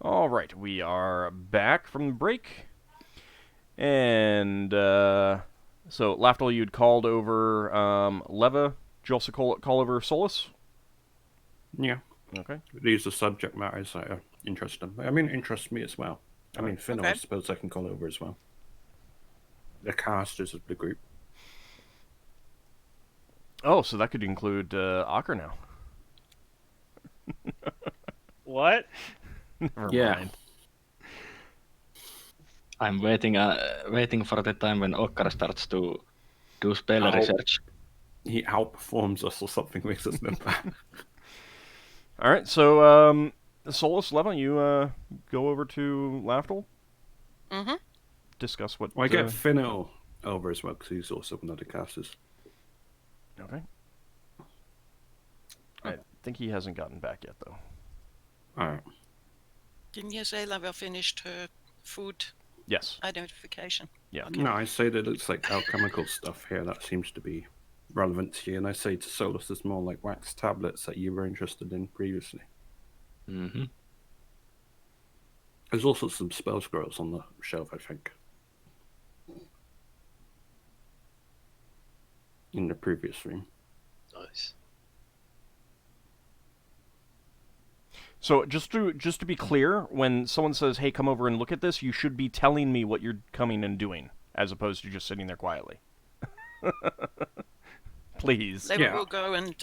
All right, we are back from the break, and so Lafdul, you'd called over Leva. Did you also call over Solas? Yeah, Okay. these are subject matters that are interesting. I mean, interest me as well. I All right. mean, Finnel'ar, I Okay. suppose I can call over as well. The casters of the group. Oh, so that could include Ockar now. What? Never Yeah. mind. I'm waiting for the time when Ockar starts to do spell Ow. research. He outperforms us or something, makes us look bad. All right, so Solas, Leva, you go over to Lafdul, Mm-hmm. discuss what. Well, I get Finnel over as well because he's also one of the casters. Okay. I think he hasn't gotten back yet, though. Alright. Didn't you say Lava finished her food Yes. identification? Yeah. Okay. No, I say that it's like alchemical stuff here that seems to be relevant to you, and I say to Solas it's more like wax tablets that you were interested in previously. Mm-hmm. There's also some spell scrolls on the shelf, I think. In the previous room. Nice. So just to be clear, when someone says, "Hey, come over and look at this," you should be telling me what you're coming and doing, as opposed to just sitting there quietly. Please. Lava Yeah. will go and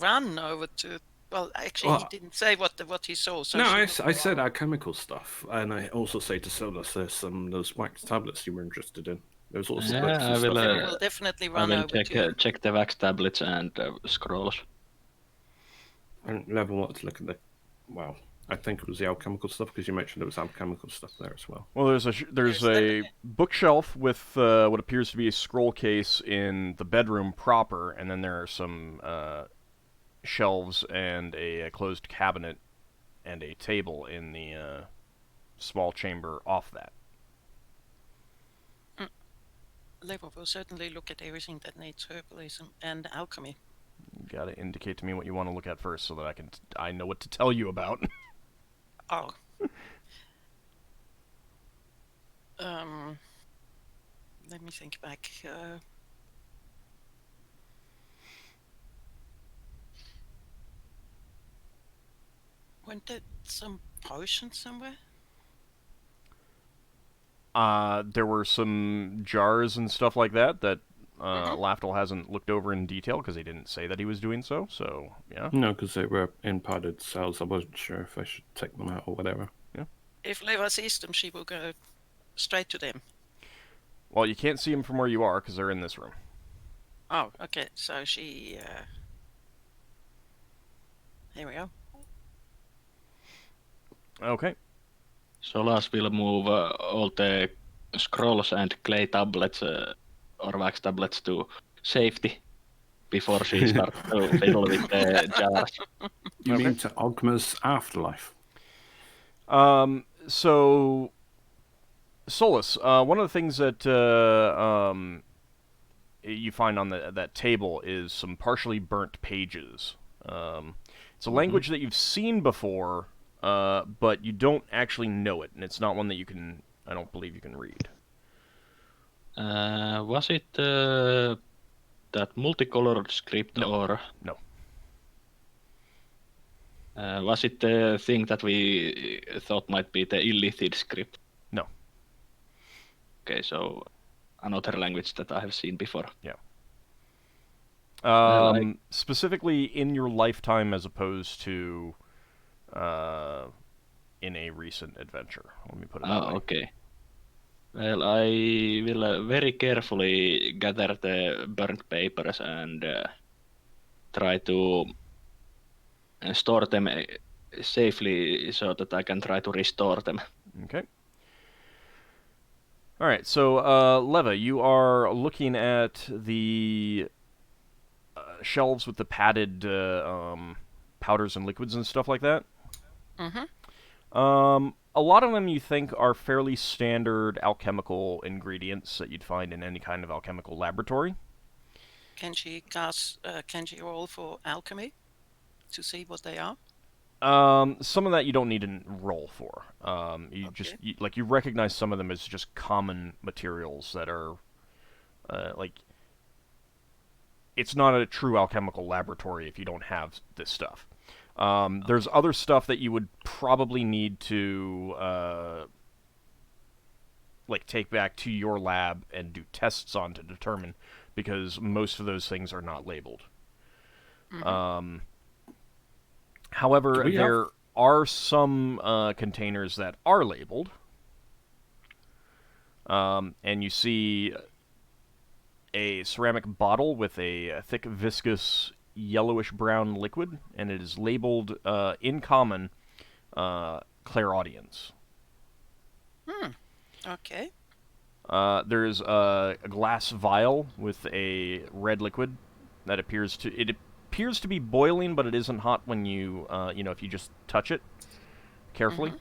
run over to. Well, actually, he didn't say what he saw. So No, she I will said alchemical stuff, and I also say to Solas there's those wax tablets you were interested in. There's also Yeah, books and I will, stuff. Lava here. will definitely I run will over to. check the wax tablets and scrolls. And Level wanted to look at the. Well, I think it was the alchemical stuff because you mentioned there was alchemical stuff there as well. Well, there's There's a that- bookshelf with what appears to be a scroll case in the bedroom proper, and then there are some shelves and a closed cabinet and a table in the small chamber off that. Lava will certainly look at everything that needs herbalism and alchemy. You gotta indicate to me what you want to look at first, so that I know what to tell you about. Oh. Let me think back. Weren't there some potions somewhere? There were some jars and stuff like that Mhm. Lafdul hasn't looked over in detail because he didn't say that he was doing so. So yeah. No, because they were in padded cells. I wasn't sure if I should take them out or whatever. If Leva sees them, she will go straight to them. Well, you can't see them from where you are because they're in this room. Oh, okay. So she. Here we go. Okay. Solas will move all the scrolls and clay tablets or wax tablets to safety before she starts to fiddle with the jars. You Okay. mean to Ogma's afterlife? So, Solus, one of the things that you find on that table is some partially burnt pages. It's a language that you've seen before, but you don't actually know it, and it's not one that I don't believe you can read. Was it that multicolored script No. or No. was it the thing that we thought might be the illithid script? No. Okay, so another language that I have seen before. Yeah. Well, Specifically in your lifetime as opposed to in a recent adventure. Let me put it that way. Okay. Well, I will very carefully gather the burnt papers and try to store them safely so that I can try to restore them. Okay. All right. So, Leva, you are looking at the shelves with the padded powders and liquids and stuff like that. Mm-hmm. A lot of them you think are fairly standard alchemical ingredients that you'd find in any kind of alchemical laboratory. Can she cast? Can she roll for alchemy to see what they are? Some of that you don't need to roll for. You Okay. just you recognize some of them as just common materials that are like it's not a true alchemical laboratory if you don't have this stuff. There's other stuff that you would probably need to like take back to your lab and do tests on to determine, because most of those things are not labeled. Mm-hmm. However, Do we have- there are some containers that are labeled, and you see a ceramic bottle with a thick, viscous, yellowish-brown liquid, and it is labeled in common clairaudience. Okay. There's a glass vial with a red liquid that appears to be boiling, but it isn't hot when you if you just touch it carefully.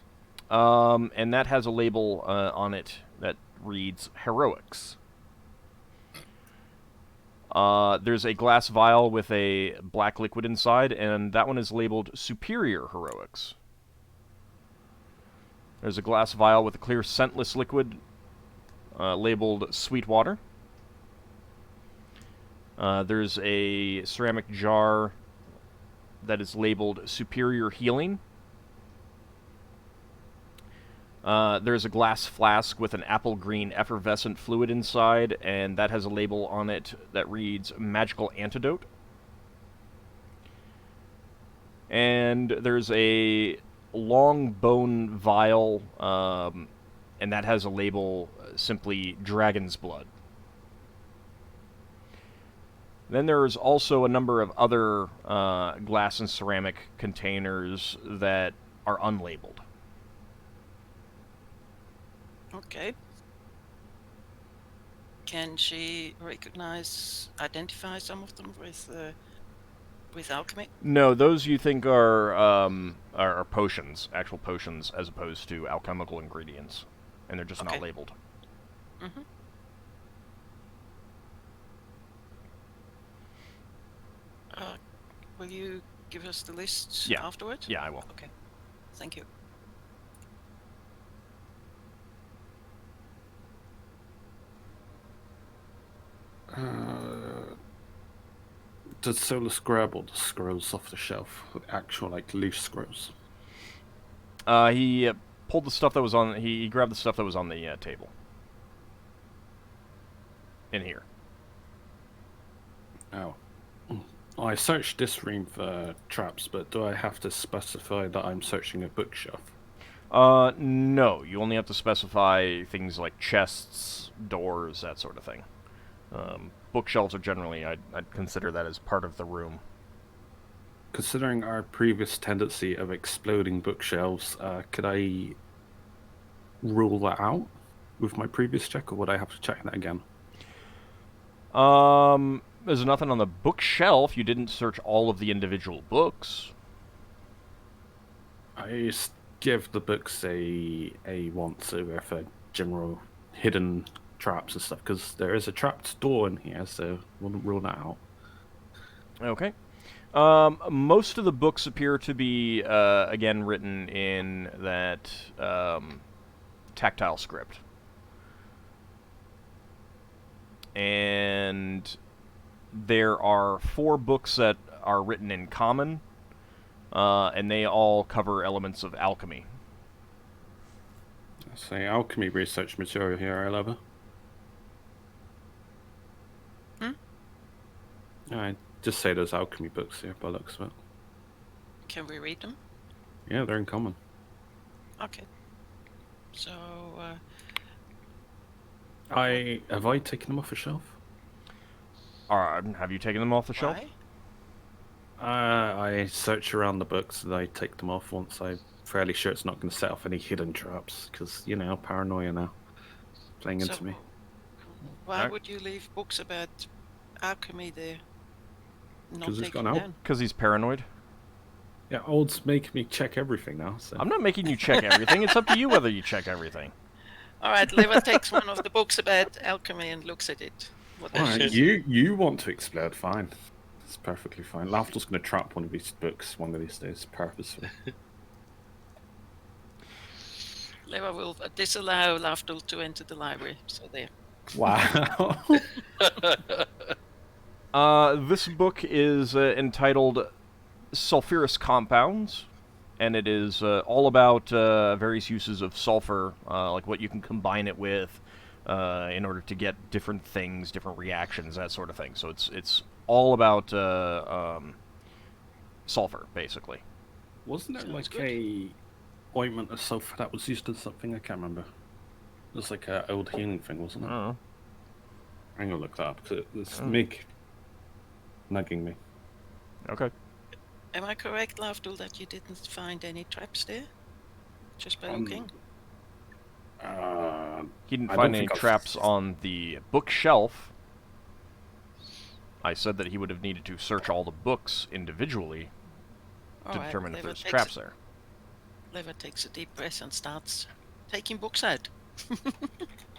And that has a label on it that reads heroics. There's a glass vial with a black liquid inside, and that one is labeled superior heroics. There's a glass vial with a clear scentless liquid labeled sweet water. There's a ceramic jar that is labeled superior healing. There's a glass flask with an apple green effervescent fluid inside, and that has a label on it that reads magical antidote. And there's a long bone vial, and that has a label simply dragon's blood. Then there's also a number of other glass and ceramic containers that are unlabeled. Okay. Can she identify some of them with alchemy? No, those you think are potions, actual potions, as opposed to alchemical ingredients, and they're just not Okay. labeled. Mm-hmm. Will you give us the lists Yeah. afterwards? Yeah, I will. Okay. Thank you. Does Solas grab all the scrolls off the shelf? Actual, like, loose scrolls? He pulled the stuff that was on. He grabbed the stuff that was on the table. In here. Oh. I searched this room for traps, but do I have to specify that I'm searching a bookshelf? No. You only have to specify things like chests, doors, that sort of thing. Bookshelves are generally, I'd consider that as part of the room. Considering our previous tendency of exploding bookshelves, could I rule that out with my previous check, or would I have to check that again? There's nothing on the bookshelf. You didn't search all of the individual books. I just give the books a once over for general hidden traps and stuff, because there is a trapped door in here, so wouldn't rule that out. Okay. Most of the books appear to be, again, written in that tactile script. And there are 4 books that are written in common, and they all cover elements of alchemy. Say alchemy research material here, I love it. I just say there's alchemy books here by the looks of it. Can we read them? Yeah, they're in common. Okay. So, Have I taken them off the shelf? Have you taken them off the shelf? why? I search around the books and I take them off once I'm fairly sure it's not going to set off any hidden traps, because, you know, paranoia now. Playing into So- me. Why Alright. would you leave books about alchemy there? Not 'Cause it's taken gone out. down? Because he's paranoid. Yeah, Old's making me check everything now, so... I'm not making you check everything. It's up to you whether you check everything. All right, Leva takes one of the books about alchemy and looks at it. What does Alright, she say? you want to explode, fine. It's perfectly fine. Lafdul's going to trap one of these books one of these days, purposefully. Leva will disallow Lafdul to enter the library. So there. Wow. This book is entitled Sulfurous Compounds, and it is all about various uses of sulfur, like what you can combine it with in order to get different things, different reactions, that sort of thing. So it's all about sulfur, basically. Wasn't there Sounds like good. a ointment of sulfur that was used as something? I can't remember. It was like an old healing thing, wasn't it? I don't know. I'm going to look that up, because it's Oh. Mick nagging me. Okay. Am I correct, Lafdul, that you didn't find any traps there? Just by looking? He didn't I find don't any think I've- traps on the bookshelf. I said that he would have needed to search all the books individually to Alright, determine if Leva there's takes traps there. Leva takes a deep breath and starts taking books out.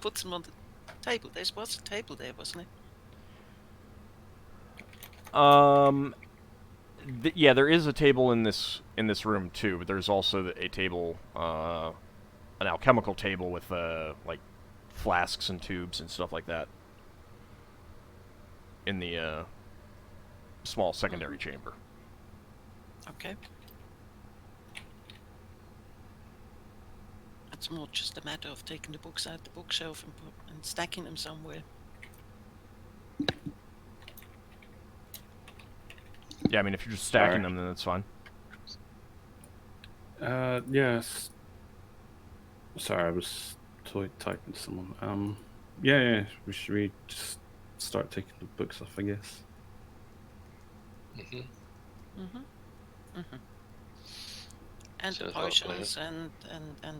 Puts them on the table. There was a table there, wasn't it? Yeah, there is a table in this room too, but there's also a table, an alchemical table with like flasks and tubes and stuff like that in the small secondary chamber. Okay. It's more just a matter of taking the books out the bookshelf and stacking them somewhere. Yeah, I mean, if you're just stacking Alright. them, then that's fine. Yes. Sorry, I was typing to someone. Yeah, we should just start taking the books off, I guess. Mhm. And the Sounds like a plan. potions and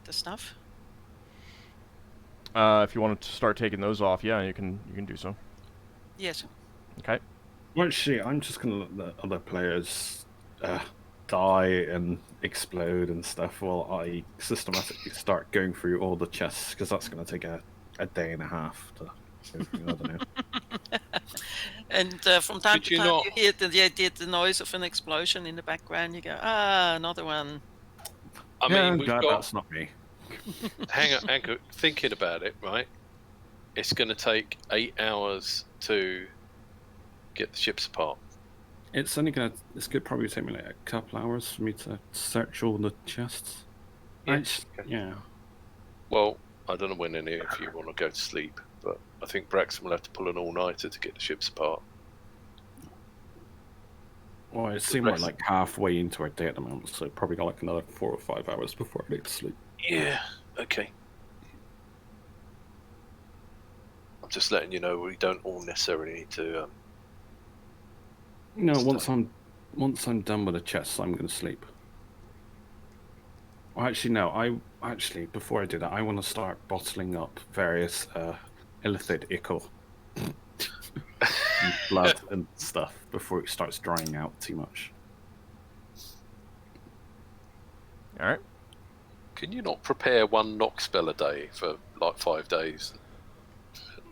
the stuff. If you wanted to start taking those off, yeah, you can do so. Yes. Okay. Well, actually, I'm just going to let the other players die and explode and stuff while I systematically start going through all the chests, because that's going to take a day and a half to go through. I don't know. And from time Could to you time not- you hear the noise of an explosion in the background. You go, another one. I Yeah, mean, I'm we've glad got. that's not me. Hang on, Anchor, thinking about it, right? It's going to take 8 hours to get the ships apart. It's only gonna. It's good. Probably take me like a couple hours for me to search all the chests. Yeah. Well, I don't know when any of you want to go to sleep, but I think Braxon will have to pull an all-nighter to get the ships apart. Well, it seemed like halfway into our day at the moment, so probably got like another 4 or 5 hours before I need to sleep. Yeah, okay. I'm just letting you know we don't all necessarily need to. No, once I'm done with the chests, I'm going to sleep. Well, actually, no. Before I do that, I want to start bottling up various illithid ichor, and blood and stuff before it starts drying out too much. All right. Can you not prepare one knock spell a day for like 5 days?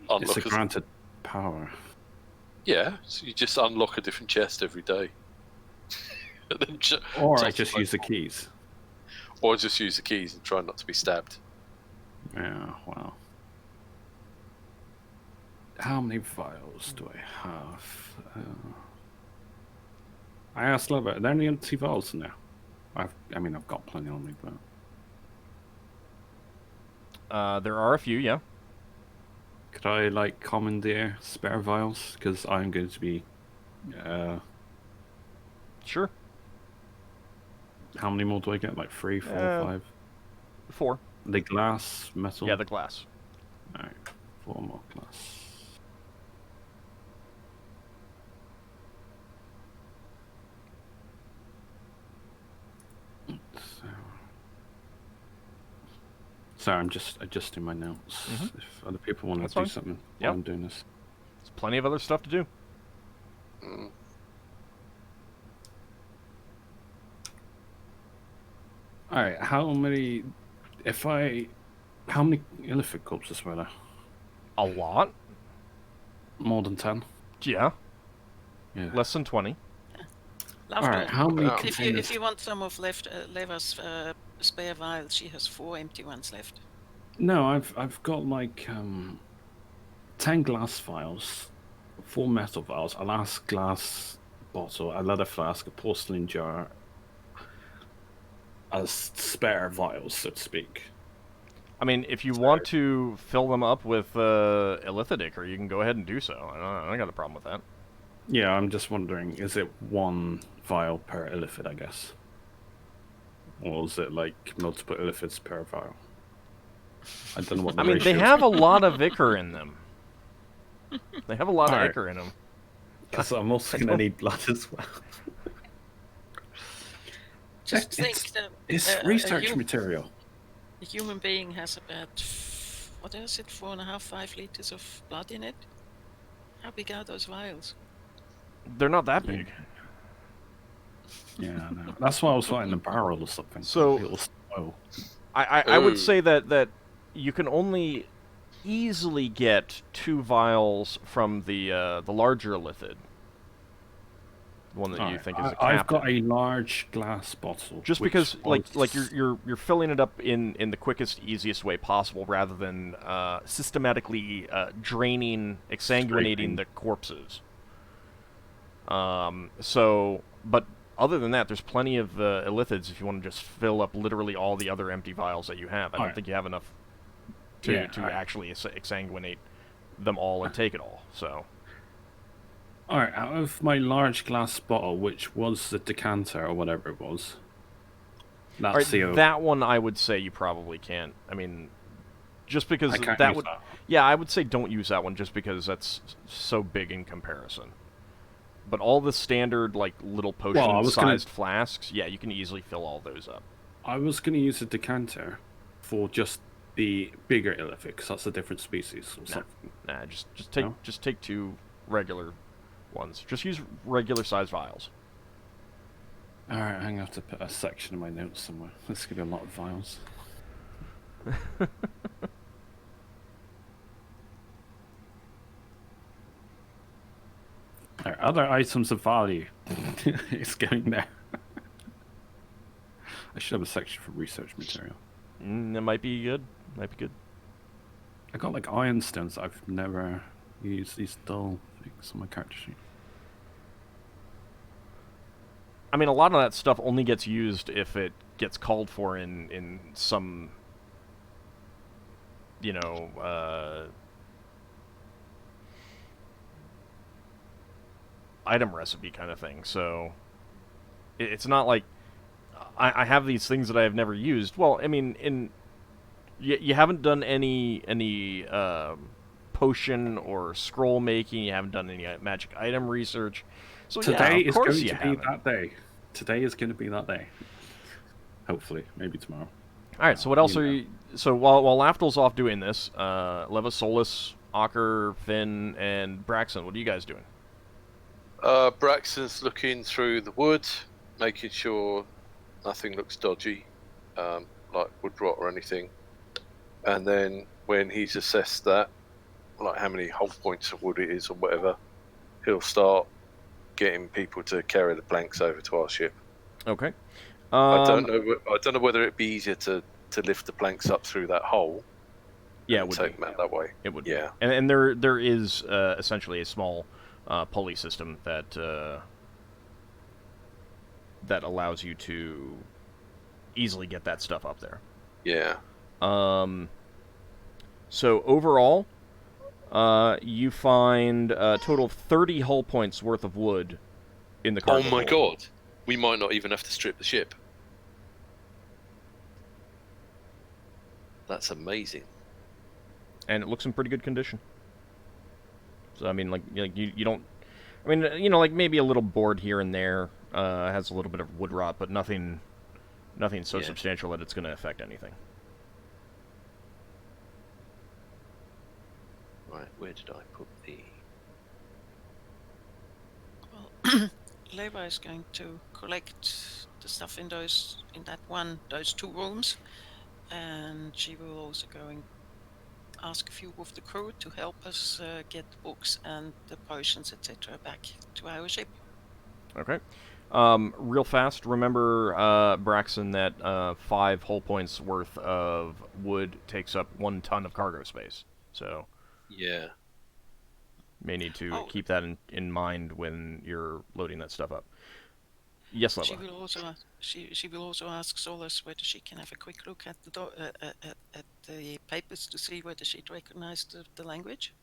It's a granted power. Yeah, so you just unlock a different chest every day. And then Or I just use the keys. Or just use the keys and try not to be stabbed. Yeah, wow. How many vials do I have? I asked Leva, are there any empty vials in there? I've got plenty on me, but... There are a few, yeah. Could I, commandeer spare vials? Because I'm going to be... Sure. How many more do I get? Like 3, 4, 5? 4. The glass, metal? Yeah, the glass. Alright, 4 more glass. Sorry, I'm just adjusting my notes. If other people want That's to do fine. something Yep. while I'm doing this. There's plenty of other stuff to do. Mm. Alright, how many illithid corpses were there? A lot? More than 10? Yeah. Yeah. Less than 20. Lafdul, All right. How many Wow. containers? if you want some of Leva's spare vials, she has 4 empty ones left. No, I've got like 10 glass vials, 4 metal vials, a last glass bottle, a leather flask, a porcelain jar, as spare vials, so to speak. I mean, if you want to fill them up with Elithidicor, you can go ahead and do so. I don't got a problem with that. Yeah, I'm just wondering, is it 1 vial per illithid, I guess? Or is it like multiple illithids per vial? I don't know what the I mean, they ratio is. have a lot of Ichor in them. They have a lot of Alright. Ichor in them. Because I'm also going to need blood as well. Just think It's- that It's a research material. a human being has about, what is it, 4.5, 5 liters of blood in it? How big are those vials? They're not that big. Yeah, I know. That's why I was fighting a barrel or something. So- It'll slow. I would Ooh. say that you can only easily get 2 vials from the larger Illithid. The one that you Alright, think is a I've captain. got a large glass bottle. Just which because, like was- you're filling it up in the quickest, easiest way possible, rather than systematically draining, exsanguinating Scraping. the corpses. But other than that, there's plenty of illithids if you want to just fill up literally all the other empty vials that you have. I don't Alright. think you have enough to Yeah, alright. actually exsanguinate them all and take it all. So Alright, out of my large glass bottle, which was the decanter or whatever it was. That's Alright, the that one I would say you probably can't. I mean, just because I can't that use would, that. yeah, I would say don't use that one just because that's so big in comparison. But all the standard like little Well, I was gonna- potion-sized flasks, yeah, you can easily fill all those up. I was going to use a decanter for just the bigger illithid, because that's a different species or something. Nah, just take 2 regular ones. Just use regular-sized vials. Alright, I'm going to have to put a section in my notes somewhere. There's going to be a lot of vials. Alright, other items of value. It's going there. I should have a section for research material. That might be good. Might be good. I got like ironstones I've never used, these dull things on my character sheet. I mean, a lot of that stuff only gets used if it gets called for in some, you know, item recipe kind of thing. So it's not like I have these things that I have never used. Well, I mean, you haven't done any potion or scroll making. You haven't done any magic item research. So Today yeah, is of course going you to be haven't. that day. Today is going to be that day. Hopefully, maybe tomorrow. All right. So what else are you? So while Lafdul's off doing this, Leva, Solas, Ockar, Finn, and Braxon, what are you guys doing? Braxton's looking through the wood, making sure nothing looks dodgy, like wood rot or anything. And then when he's assessed that, like how many whole points of wood it is or whatever, he'll start getting people to carry the planks over to our ship. Okay. I don't know whether it'd be easier to lift the planks up through that hole. Yeah, it and would take be. them out that way. It would. Yeah. Be. And there is essentially a small pulley system that that allows you to easily get that stuff up there. Yeah. So overall, you find a total of 30 hull points worth of wood in the cargo Oh my hold. god. We might not even have to strip the ship. That's amazing. And it looks in pretty good condition. So I mean, like you don't. I mean, you know, like maybe a little board here and there has a little bit of wood rot, but nothing so Yeah. substantial that it's going to affect anything. Right, where did I put the... Well, Leva is going to collect the stuff in those 2 rooms, and she will also ask a few of the crew to help us get the books and the potions, etc., back to our ship. Okay. Real fast, remember, Braxon, that 5 hull points worth of wood takes up 1 ton of cargo space. So, Yeah. may need to Oh. keep that in mind when you're loading that stuff up. Yes, Leva. She will also ask Solas whether she can have a quick look at the papers to see whether she'd recognize the language.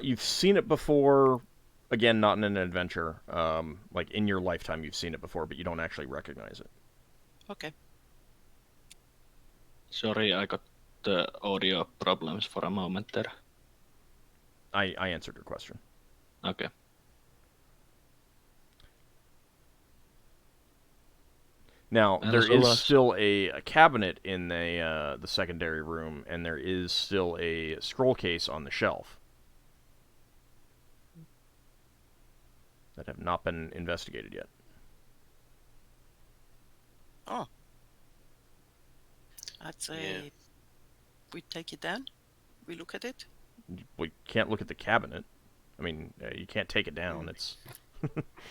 You've seen it before. Again, not in an adventure. Like, in your lifetime, you've seen it before, but you don't actually recognize it. Okay. Sorry, I got the audio problems for a moment there. I answered your question. Okay. Now, And there so is last- still a cabinet in the secondary room, and there is still a scroll case on the shelf that have not been investigated yet. Oh. I'd say we take it down. We look at it. We can't look at the cabinet. I mean, you can't take it down. It's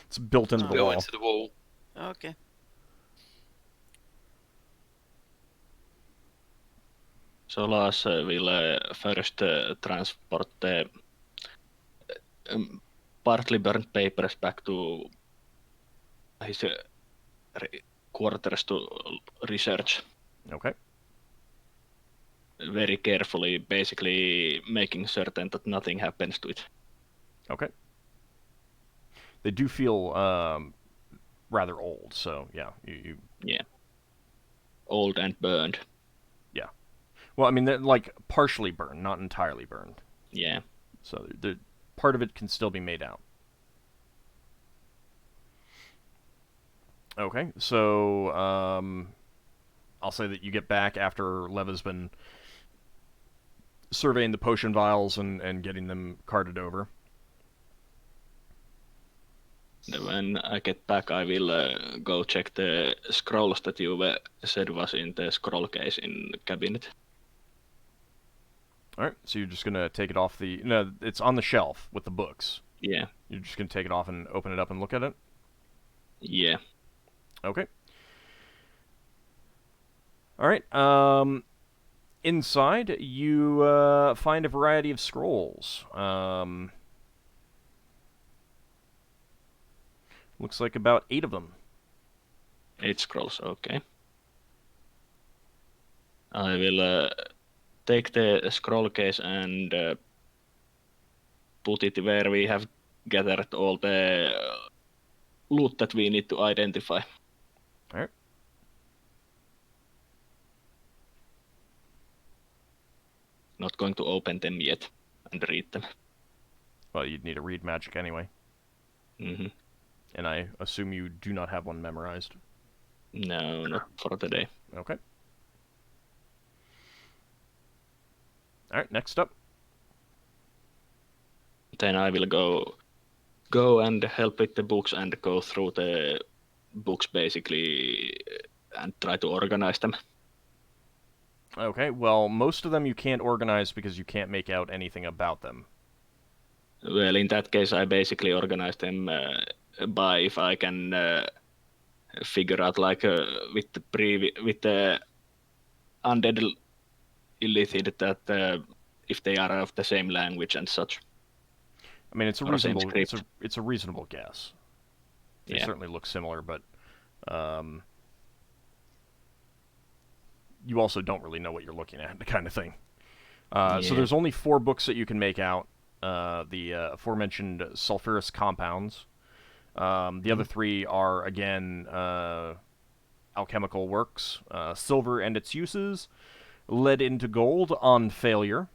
it's built into the Built wall. into the wall. Okay. Solas will first transport the partly burnt papers back to his quarters to research Okay. very carefully, basically making certain that nothing happens to it. Okay. They do feel rather old, so yeah, you Yeah. Old and burned. yeah. Well, I mean, they're like partially burned, not entirely burned. Yeah. So the part of it can still be made out. Okay, so I'll say that you get back after Leva's been surveying the potion vials and getting them carted over. When I get back, I will go check the scrolls that you said was in the scroll case in the cabinet. All right, so you're just gonna take it off the no, it's on the shelf with the books. Yeah. You're just gonna take it off and open it up and look at it. Yeah. Okay. All right. Inside, you find a variety of scrolls. Looks like about 8 of them. 8 scrolls, okay. I will take the scroll case and put it where we have gathered all the loot that we need to identify. All right. Not going to open them yet and read them. Well, you'd need to read magic anyway. Mm-hmm. And I assume you do not have one memorized. No, not for today. Okay. All right, next up. Then I will go and help with the books and go through the books basically and try to organize them. Okay, well, most of them you can't organize because you can't make out anything about them. Well, in that case, I basically organize them by if I can figure out like with the undead illithid that if they are of the same language and such. I mean, it's a Or same reasonable script. it's a reasonable guess. They Yeah. certainly look similar, but you also don't really know what you're looking at, kind of thing. So Yeah. there's only 4 books that you can make out. The aforementioned sulfurous compounds. The other 3 are, again, alchemical works. Silver and its uses, lead into gold on failure,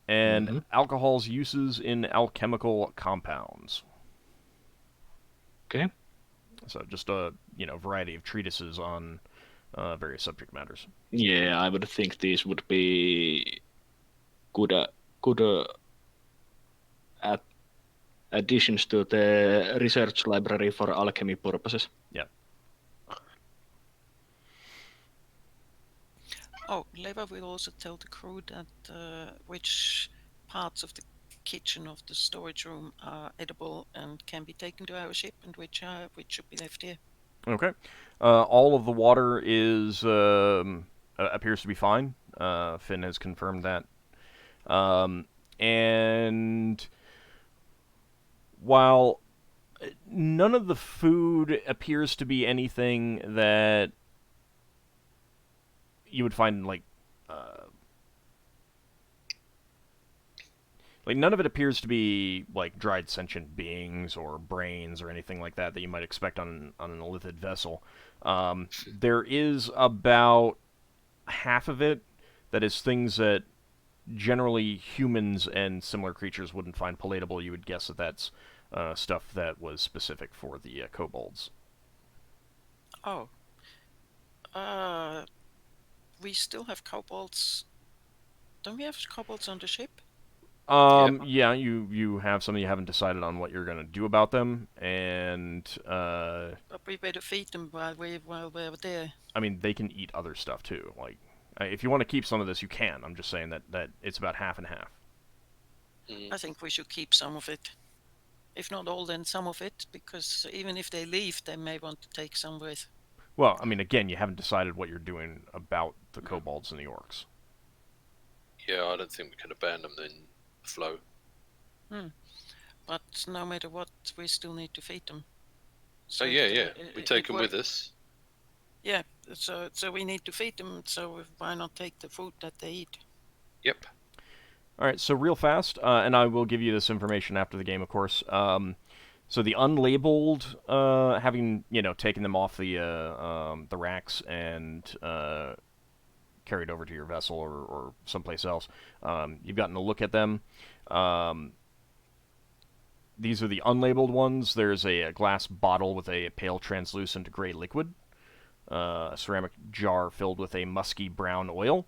and alcohol's uses in alchemical compounds. Okay. So just a variety of treatises on various subject matters. Yeah, I would think these would be good additions to the research library for alchemy purposes. Yeah. Oh, Leva will also tell the crew that which parts of the kitchen of the storage room are edible and can be taken to our ship, and which should be left here. Okay. All of the water is appears to be fine. Finn has confirmed that. And while none of the food appears to be anything that you would find like none of it appears to be like dried sentient beings or brains or anything like that you might expect on an illithid vessel. There is about half of it that is things that generally humans and similar creatures wouldn't find palatable. You would guess that that's stuff that was specific for the kobolds. Oh. We still have kobolds. Don't we have kobolds on the ship? Yeah, you have something you haven't decided on what you're gonna do about them, and But we better feed them while we're there. I mean they can eat other stuff too. Like, if you want to keep some of this, you can. I'm just saying that it's about half and half. I think we should keep some of it. If not all, then some of it, because even if they leave, they may want to take some with. Well, I mean, again, you haven't decided what you're doing about the kobolds and the orcs. Yeah, I don't think we can abandon them in the flow. But no matter what, we still need to feed them. So yeah, we take them with us. Yeah, so we need to feed them, so why not take the food that they eat? Yep. All right, so real fast, and I will give you this information after the game, of course. So the unlabeled, having taken them off the racks and carried over to your vessel or someplace else, you've gotten a look at them. These are the unlabeled ones. There's a glass bottle with a pale translucent gray liquid, a ceramic jar filled with a musky brown oil,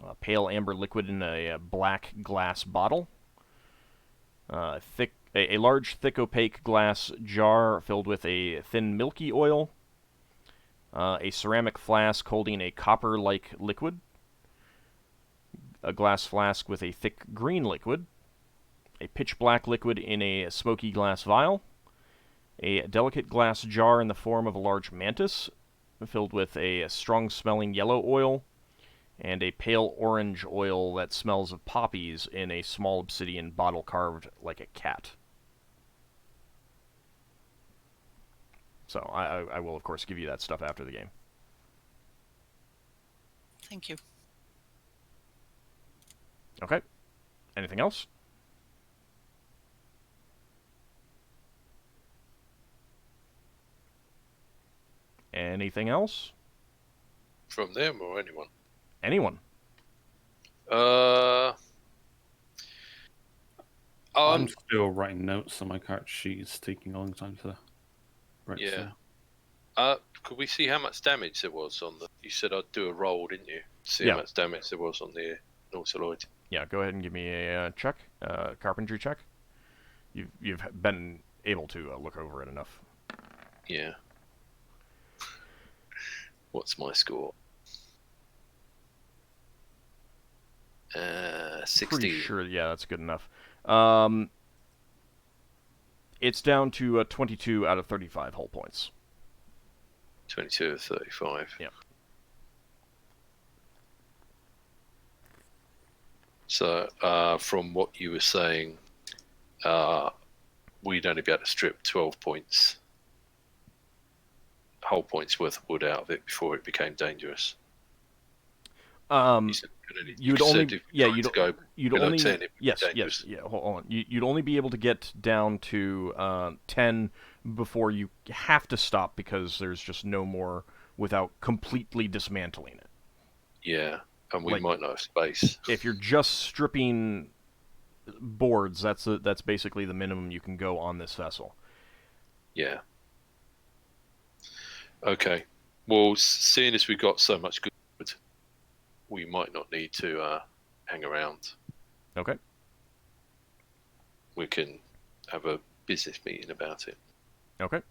a pale amber liquid in a black glass bottle, a large thick opaque glass jar filled with a thin milky oil, a ceramic flask holding a copper-like liquid, a glass flask with a thick green liquid, a pitch-black liquid in a smoky glass vial, a delicate glass jar in the form of a large mantis filled with a strong-smelling yellow oil, and a pale orange oil that smells of poppies in a small obsidian bottle carved like a cat. So I will, of course, give you that stuff after the game. Thank you. Okay. Anything else? Anything else? From them or anyone? Anyone? I'm still writing notes on my character sheet. It's taking a long time to write. Yeah. Could we see how much damage there was on the? You said I'd do a roll, didn't you? See Yeah. how much damage there was on the Nautiloid. Yeah, go ahead and give me a check, carpentry check. You've been able to look over it enough. Yeah. What's my score? 16. Pretty sure, yeah, that's good enough. It's down to 22 out of 35 hull points. 22 of 35. Yeah. So, from what you were saying, we'd only be able to strip 12 points, whole points worth of wood out of it before it became dangerous. You said You'd only 10, yes, hold on. You'd only be able to get down to 10 before you have to stop because there's just no more without completely dismantling it. Yeah, and we might not have space. If you're just stripping boards, that's basically the minimum you can go on this vessel. Yeah. Okay. Well, seeing as we've got so much good wood, we might not need to hang around. Okay. We can have a business meeting about it. Okay.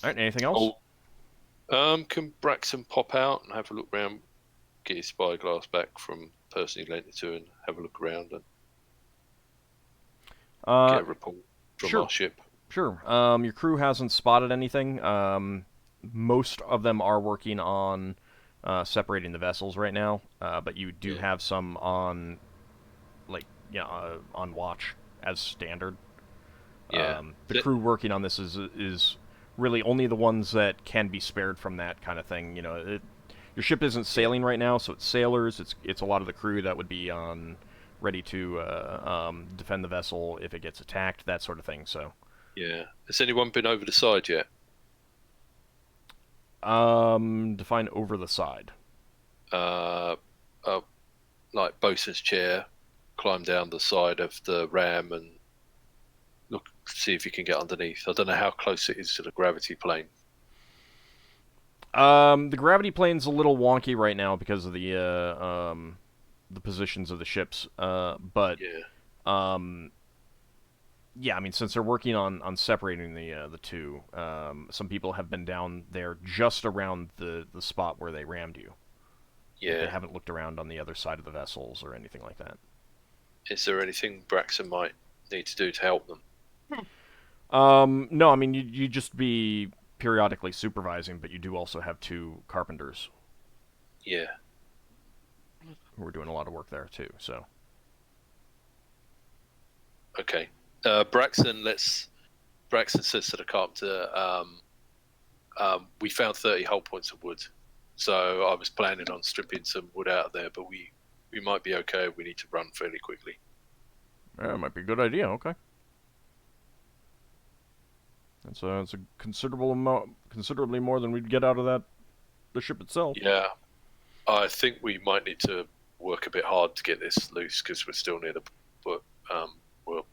All right. Anything else? Can Braxon pop out and have a look around, get his spyglass back from the person he lent it to, and have a look around and get a report from our ship? Sure. Your crew hasn't spotted anything. Most of them are working on separating the vessels right now, but you do have some on, on watch as standard. Yeah. The crew working on this is really only the ones that can be spared from that kind of thing. Your ship isn't sailing right now, so it's sailors. It's a lot of the crew that would be on ready to defend the vessel if it gets attacked, that sort of thing. So. Yeah. Has anyone been over the side yet? Define over the side. Like bosun's chair, climb down the side of the ram and look, see if you can get underneath. I don't know how close it is to the gravity plane. The gravity plane's a little wonky right now because of the positions of the ships. But yeah, I mean, since they're working on separating the two, some people have been down there just around the spot where they rammed you. Yeah. They haven't looked around on the other side of the vessels or anything like that. Is there anything Braxon might need to do to help them? No, I mean, you just be periodically supervising, but you do also have 2 carpenters. Yeah. Who are doing a lot of work there, too, so. Okay. Braxon says to the carpenter, we found 30 hull points of wood. So I was planning on stripping some wood out of there, but we might be okay. We need to run fairly quickly. Yeah, it might be a good idea. Okay. It's a considerable amount, considerably more than we'd get out of the ship itself. Yeah, I think we might need to work a bit hard to get this loose because we're still near the. But we'll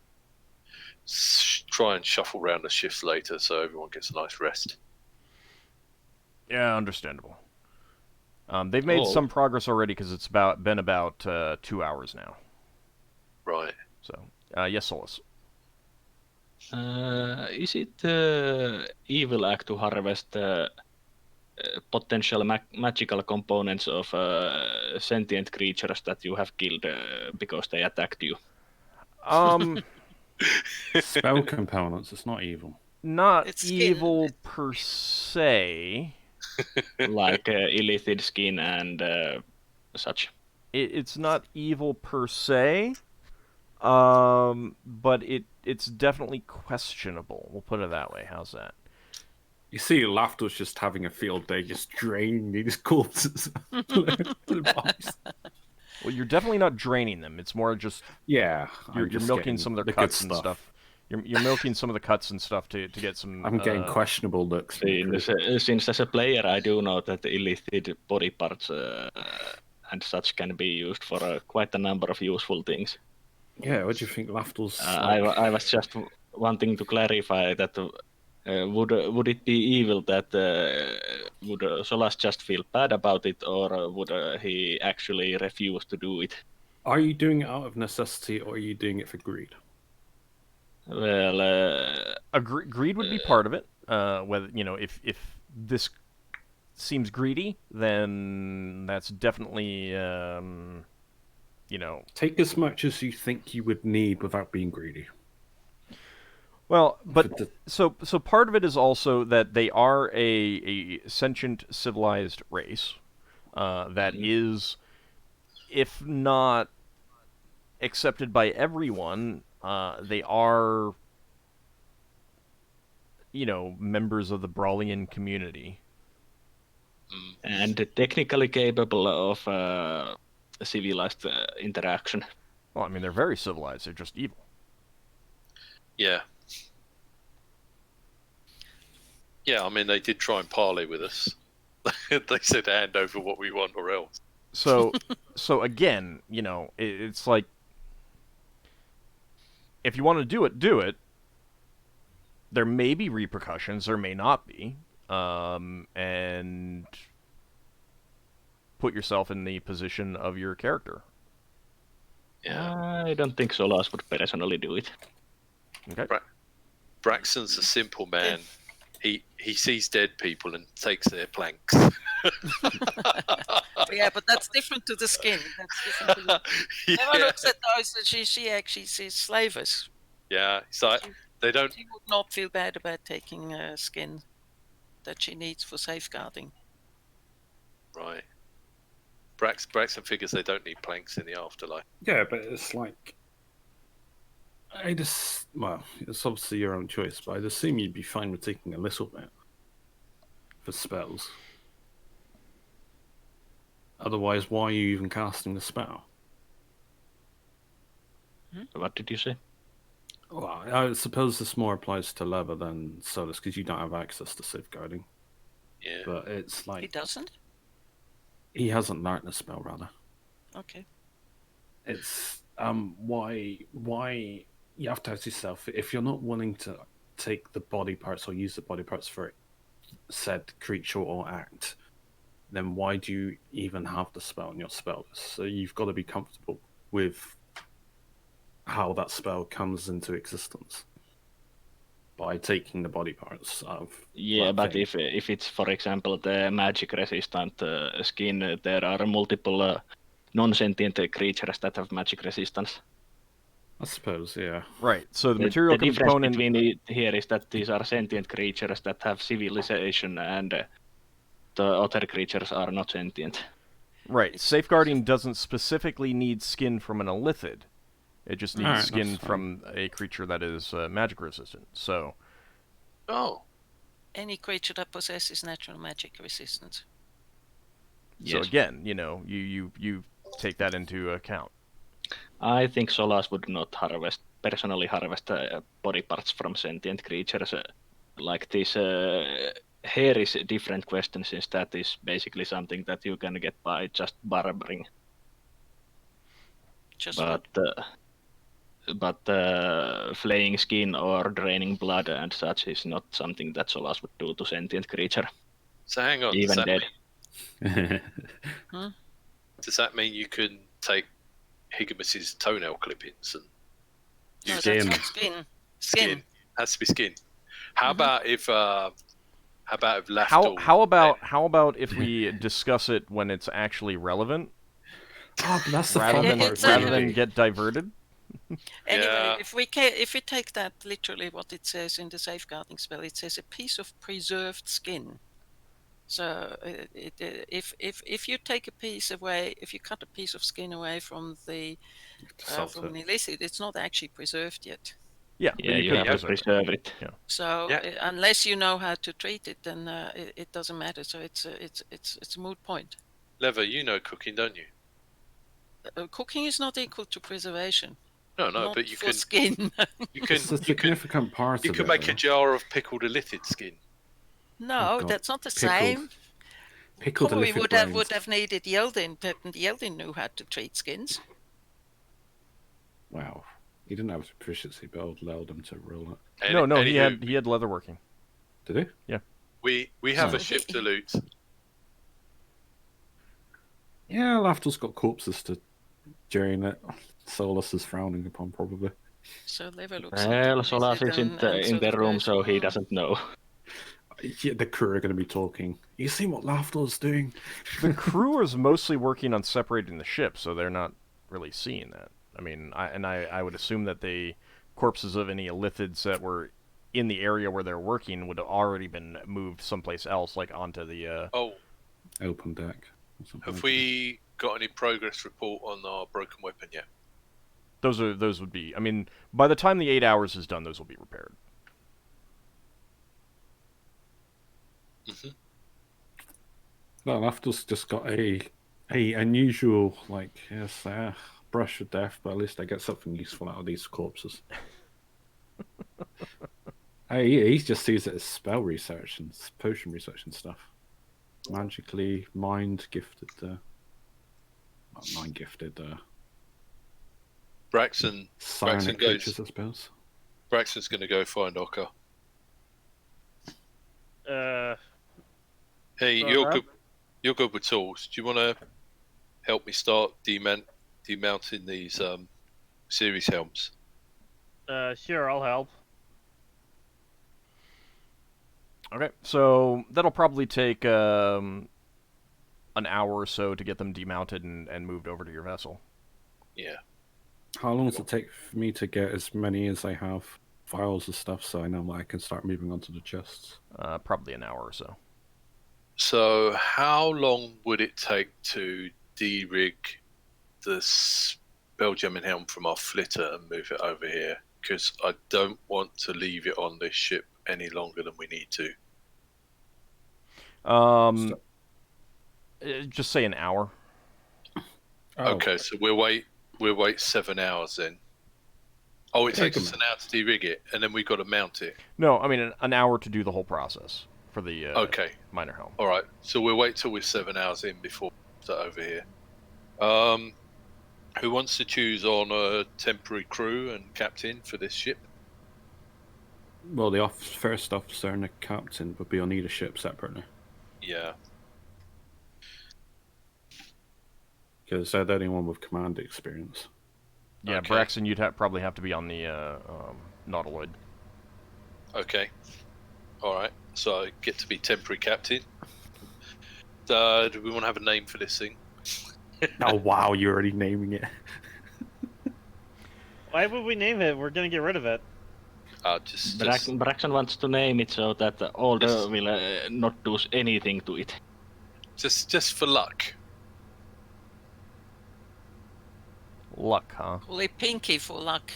try and shuffle around the shifts later so everyone gets a nice rest. Yeah, understandable. They've made some progress already because it's been about 2 hours now. Right. So, yes, Solas. Is it evil act to harvest potential magical components of sentient creatures that you have killed because they attacked you? Spell components, it's not evil. Not It's evil skin. per se. Like illithid skin and such. It's not evil per se, but it's definitely questionable. We'll put it that way. How's that? You see, Lafdul's just having a field day, just draining these corpses. To the bodies. Well, you're definitely not draining them. It's more just Yeah, you're milking some of their cuts and stuff. You're milking some of the cuts and stuff to get some. I'm getting questionable looks. Since as a player I do know that illithid body parts and such can be used for quite a number of useful things. Yeah, what do you think Lafdul's I was just wanting to clarify that would it be evil that would Solas just feel bad about it, or would he actually refuse to do it? Are you doing it out of necessity, or are you doing it for greed? Well, greed would be part of it. Whether if this seems greedy, then that's definitely Take as much as you think you would need without being greedy. Well, but so part of it is also that they are a sentient civilized race that is, if not accepted by everyone, they are, members of the Brawlian community. And technically capable of civilized interaction. Well, I mean, they're very civilized. They're just evil. Yeah. Yeah, I mean, they did try and parley with us. They said hand over what we want or else. So again, it's like, if you want to do it. There may be repercussions, there may not be, and put yourself in the position of your character. Yeah. I don't think Solas would personally do it. Okay. Braxon's a simple man. he sees dead people and takes their planks. Yeah, but that's different to the skin. That's different to the... Never Yeah. looks at those. She actually sees slavers. Yeah, it's like they don't. She would not feel bad about taking skin that she needs for safeguarding. Right. Braxon figures they don't need planks in the afterlife. Yeah, but it's like well, it's obviously your own choice, but I'd assume you'd be fine with taking a little bit for spells. Otherwise, why are you even casting the spell? What did you say? Well, I suppose this more applies to Leva than Solas because you don't have access to safeguarding. Yeah. But it's He like doesn't? he hasn't learnt the spell, rather. Okay. It's why you have to ask yourself, if you're not willing to take the body parts or use the body parts for said creature or act, then why do you even have the spell in your spell list? So you've got to be comfortable with how that spell comes into existence by taking the body parts out of Yeah, that but thing. if it's, for example, the magic resistant skin, there are multiple non-sentient creatures that have magic resistance. I suppose, yeah. Right. So the material difference component. between here is that these are sentient creatures that have civilization, and the other creatures are not sentient. Right. Safeguarding doesn't specifically need skin from an illithid. It just needs Alright, skin that's from a creature that is magic resistant. So, Oh, Any creature that possesses natural magic resistance. so Yes. again, you take that into account. I think Solas would not personally harvest body parts from sentient creatures. Like this, here is a different question, since that is basically something that you can get by just barbering. Just But flaying skin or draining blood and such is not something that Solas would do to sentient creature, so hang on. even dead. Does that mean you can take Higamus's toenail clippings and no, use that's Skin. not skin. skin? Has to be skin. How about if Lafdul? How about if we discuss it when it's actually relevant, Oh, but that's the rather fun than part. exactly. rather than get diverted? Anyway, Yeah. if we take that literally, what it says in the safeguarding spell, it says a piece of preserved skin. So if you take a piece away, if you cut a piece of skin away from the Salt from it. an illicit, it's not actually preserved yet. Yeah, Yeah, but you could have to preserve it. Yeah. So Yeah. unless you know how to treat it, then it doesn't matter. So it's a moot point. Lever, you know cooking, don't you? Cooking is not equal to preservation. No, not but you for can skin. you can It's a you can significant part you of can it, make a though. jar of pickled illithid skin. No, God. that's not the Pickled. same. Pickled Probably illithid would brains. have needed Yeldin. Yeldin knew how to treat skins. Wow. He didn't have proficiency, but I allowed him to roll it. No, Anywho, he had leatherworking. Did he? we have So a ship to loot. Yeah, Lafdul's got corpses to join it. Solas is frowning upon, probably. So Lever looks Well, into Solas it is in and the sort of room, goes, so he "Hmm." doesn't know. Yeah, the crew are going to be talking. You see what Lafdul's doing? The crew is mostly working on separating the ship, so they're not really seeing that. I mean, I would assume that the corpses of any illithids that were in the area where they're working would have already been moved someplace else, like onto the. Oh, Open deck. or something have like we got any progress report on our broken weapon yet? Those would be. I mean, by the time the 8 hours is done, those will be repaired. Mm-hmm. that. No, Lafdul's just got a unusual, like, yes, brush with death, but at least I get something useful out of these corpses. He just sees it as spell research and potion research and stuff. Magically mind gifted, not mind gifted, Braxon psionic goes. creatures, I suppose. Braxton's going to go find Ockar. Hey, you're good. You're good with tools. Do you want to help me start demounting these series helms? Sure, I'll help. Okay, so that'll probably take an hour or so to get them demounted and moved over to your vessel. Yeah. How long does it take for me to get as many as I have files and stuff so I know I can start moving on to the chests? Probably an hour or so. So how long would it take to de-rig the Spelljammer helm from our flitter and move it over here? Because I don't want to leave it on this ship any longer than we need to. Just say an hour. Oh, Okay, so we'll wait 7 hours then. Oh, it takes us an hour to de-rig it, and then we've got to mount it. No, I mean an hour to do the whole process for the Okay. minor helm. All right, so we'll wait till we're 7 hours in before we start over here. Who wants to choose on a temporary crew and captain for this ship? well, the first officer and the captain would be on either ship separately. Yeah. Because they're the only one with command experience. Yeah, Okay. Braxon, you'd probably have to be on the Nautiloid. Okay. All right. So I get to be temporary captain. Do we want to have a name for this thing? Oh, wow, you're already naming it. Why would we name it? We're gonna get rid of it. Just Braxon wants to name it so that Alder Yes. will not do anything to it. just for luck. Luck, huh? Call it Pinky for luck.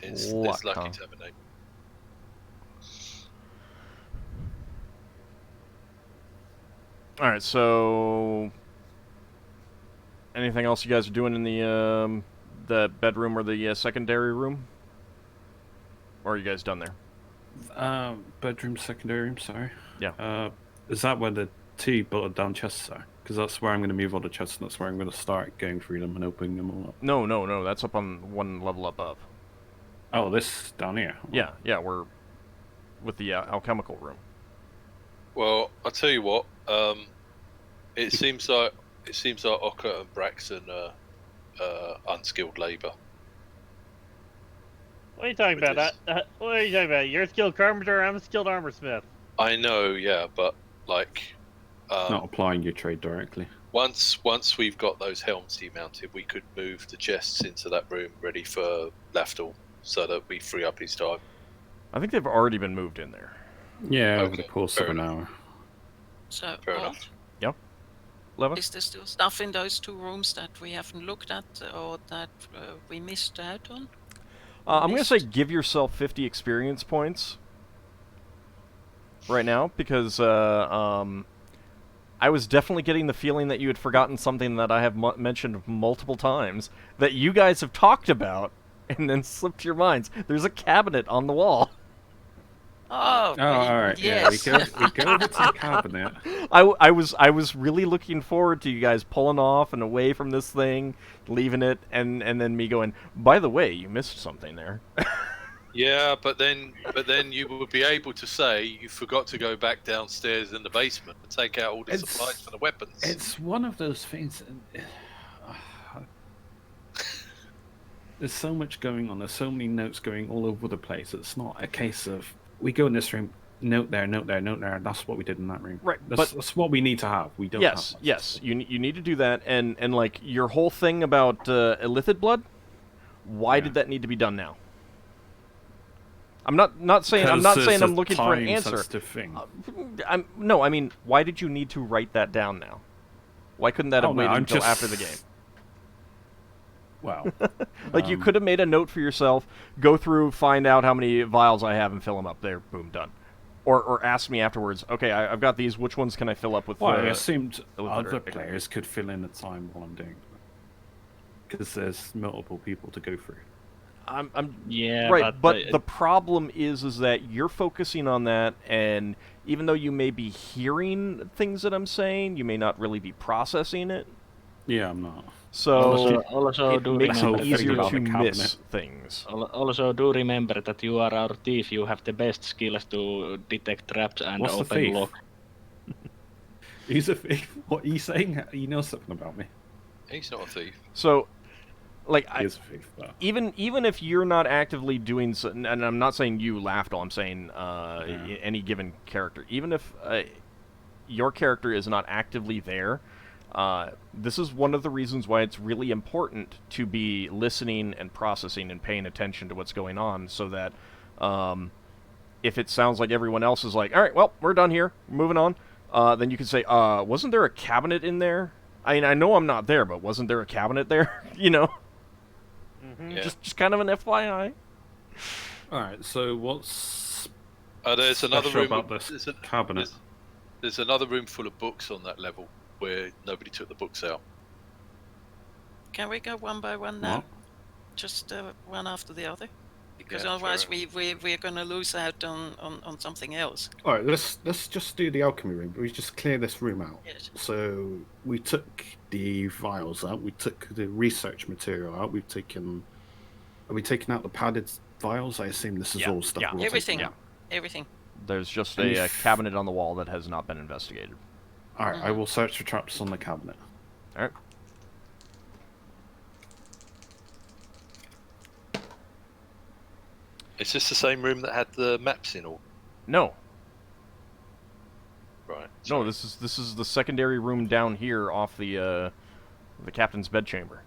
It's Luck, lucky huh? to have a name. All right, so anything else you guys are doing in the bedroom or the secondary room? Or are you guys done there? Bedroom, secondary room, sorry. Yeah. Is that where the two bolted down chests are? Because that's where I'm going to move all the chests, and that's where I'm going to start going through them and opening them all up. No, that's up on one level above. Oh, this down here? Yeah, we're with the alchemical room. Well, I'll tell you what. It seems like Ockar and Braxon are unskilled labour. What are you talking Which about? What are you talking about? You're a skilled carpenter. I'm a skilled armor smith. I know, yeah, but like, Not applying your trade directly. once we've got those helms demounted, we could move the chests into that room ready for Lafdul, so that we free up his time. I think they've already been moved in there. Yeah, over Okay, the course fair of an enough. hour. So, Fair Old, enough. Leva? is there still stuff in those two rooms that we haven't looked at or that we missed out on? I'm going to say Missed? give yourself 50 experience points right now, because I was definitely getting the feeling that you had forgotten something that I have mentioned multiple times, that you guys have talked about, and then slipped your minds. There's a cabinet on the wall. Oh, Oh, all right. yes. Yeah, we go over to the cabinet. I was really looking forward to you guys pulling off and away from this thing, leaving it, and then me going, by the way, you missed something there. Yeah, but then you would be able to say you forgot to go back downstairs in the basement and take out all the It's- supplies for the weapons. It's one of those things. There's so much going on. There's so many notes going all over the place. It's not a case of we go in this room, note there, note there, note there. That's what we did in that room. Right, That's what we need to have. We don't. Yes, have yes, you need to do that, and like your whole thing about illithid blood. Why Yeah. did that need to be done now? I'm not saying I'm looking for an answer. Thing. I mean, why did you need to write that down now? Why couldn't that have no, waited I'm until just- after the game? Well, Like you could have made a note for yourself, go through, find out how many vials I have, and fill them up. There, boom, done. Or ask me afterwards. Okay, I've got these. Which ones can I fill up with? well, I assumed illithid other or- players could fill in the time while I'm doing it. Because there's multiple people to go through. Yeah, right, but uh, the problem is that you're focusing on that, and even though you may be hearing things that I'm saying, you may not really be processing it. Yeah, I'm not. So also it do makes remember it Think easier about to the cabinet. miss things. Also do remember that you are our thief. You have the best skills to detect traps and What's the open thief? lock. He's a thief. What are you saying? You know something about me. He's not a thief. So like He is a thief, but even if you're not actively doing so, and I'm not saying you, Lafdul, I'm saying any given character, even if your character is not actively there, this is one of the reasons why it's really important to be listening and processing and paying attention to what's going on, so that if it sounds like everyone else is like, all right, well, we're done here, moving on, then you can say, wasn't there a cabinet in there? I mean, I know I'm not there, but wasn't there a cabinet there? You know? Yeah. Just kind of an FYI. all right. So what's There's another special room about this cabinet? There's another room full of books on that level where nobody took the books out. Can we go one by one now? What? Just one after the other? Because Yeah, otherwise fair we're going to lose out on something else. All right, let's just do the alchemy room. We just clear this room out. Yes. So we took the vials out. We took the research material out. Are we taking out the padded vials? I assume this is Yeah, all stuff. yeah. we're taking Everything. out. Everything. There's just And a if- cabinet on the wall that has not been investigated. All right, I will search for traps on the cabinet. All right. Is this the same room that had the maps in all? No, Right. no. sorry. This is the secondary room down here off the captain's bedchamber.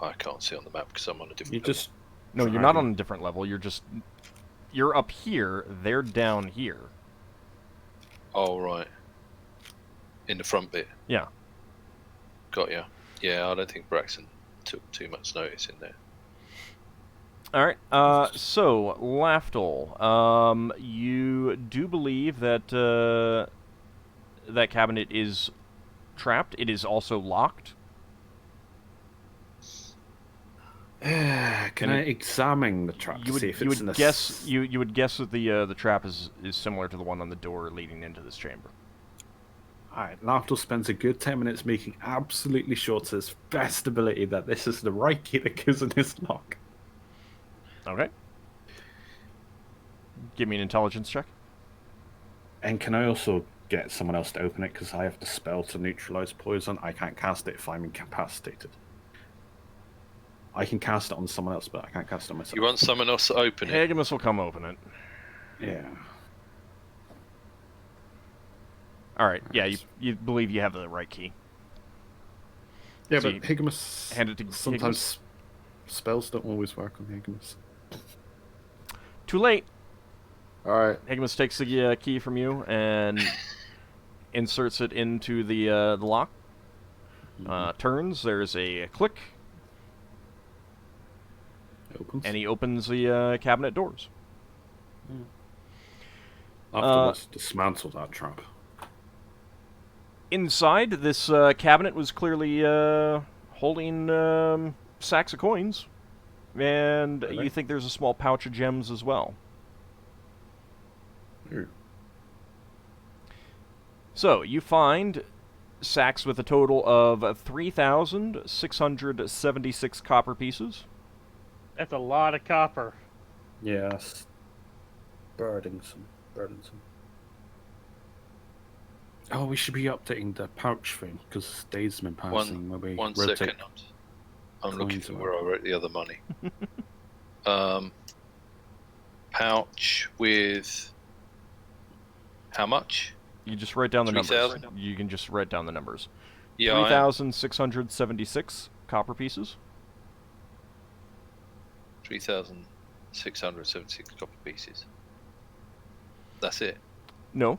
I can't see on the map because I'm on a different You level. just No, you're not on a different level. You're up here. They're down here. Oh, right. In the front bit. Yeah. Got ya. Yeah, I don't think Braxon took too much notice in there. All right. So Lafdul, you do believe that that cabinet is trapped. It is also locked. can I examine the trap to see if it's in a You would guess that the trap is similar to the one on the door leading into this chamber. All right, Lafdul spends a good 10 minutes making absolutely sure to his best ability that this is the right key that goes in this lock. Okay. Give me an intelligence check. And can I also get someone else to open it because I have the spell to neutralize poison? I can't cast it if I'm incapacitated. I can cast it on someone else, but I can't cast it on myself. You want someone else to open it? Hagemus will come open it. Yeah. All right. Yeah, you believe you have the right key. Yeah, So but you Higamus... hand it to sometimes spells don't always work on Higamus. Too late. Alright. Hagemus takes the key from you and inserts it into the lock. Turns. There's a click, Opens. and he opens the cabinet doors. Afterwards, dismantle that trap. Inside, this cabinet was clearly holding sacks of coins, and Really? you think there's a small pouch of gems as well. Ooh. So, you find sacks with a total of 3,676 copper pieces. That's a lot of copper. Yes. Burdensome. Oh, we should be updating the pouch thing, because days been passing when we One rotate. second. I'm looking coins for around. where I wrote the other money. Pouch with how much? You just write down the numbers. 3,000? You can just write down the numbers. Yeah, I am. 3,676 copper pieces. 3,676 copper pieces. That's it. No.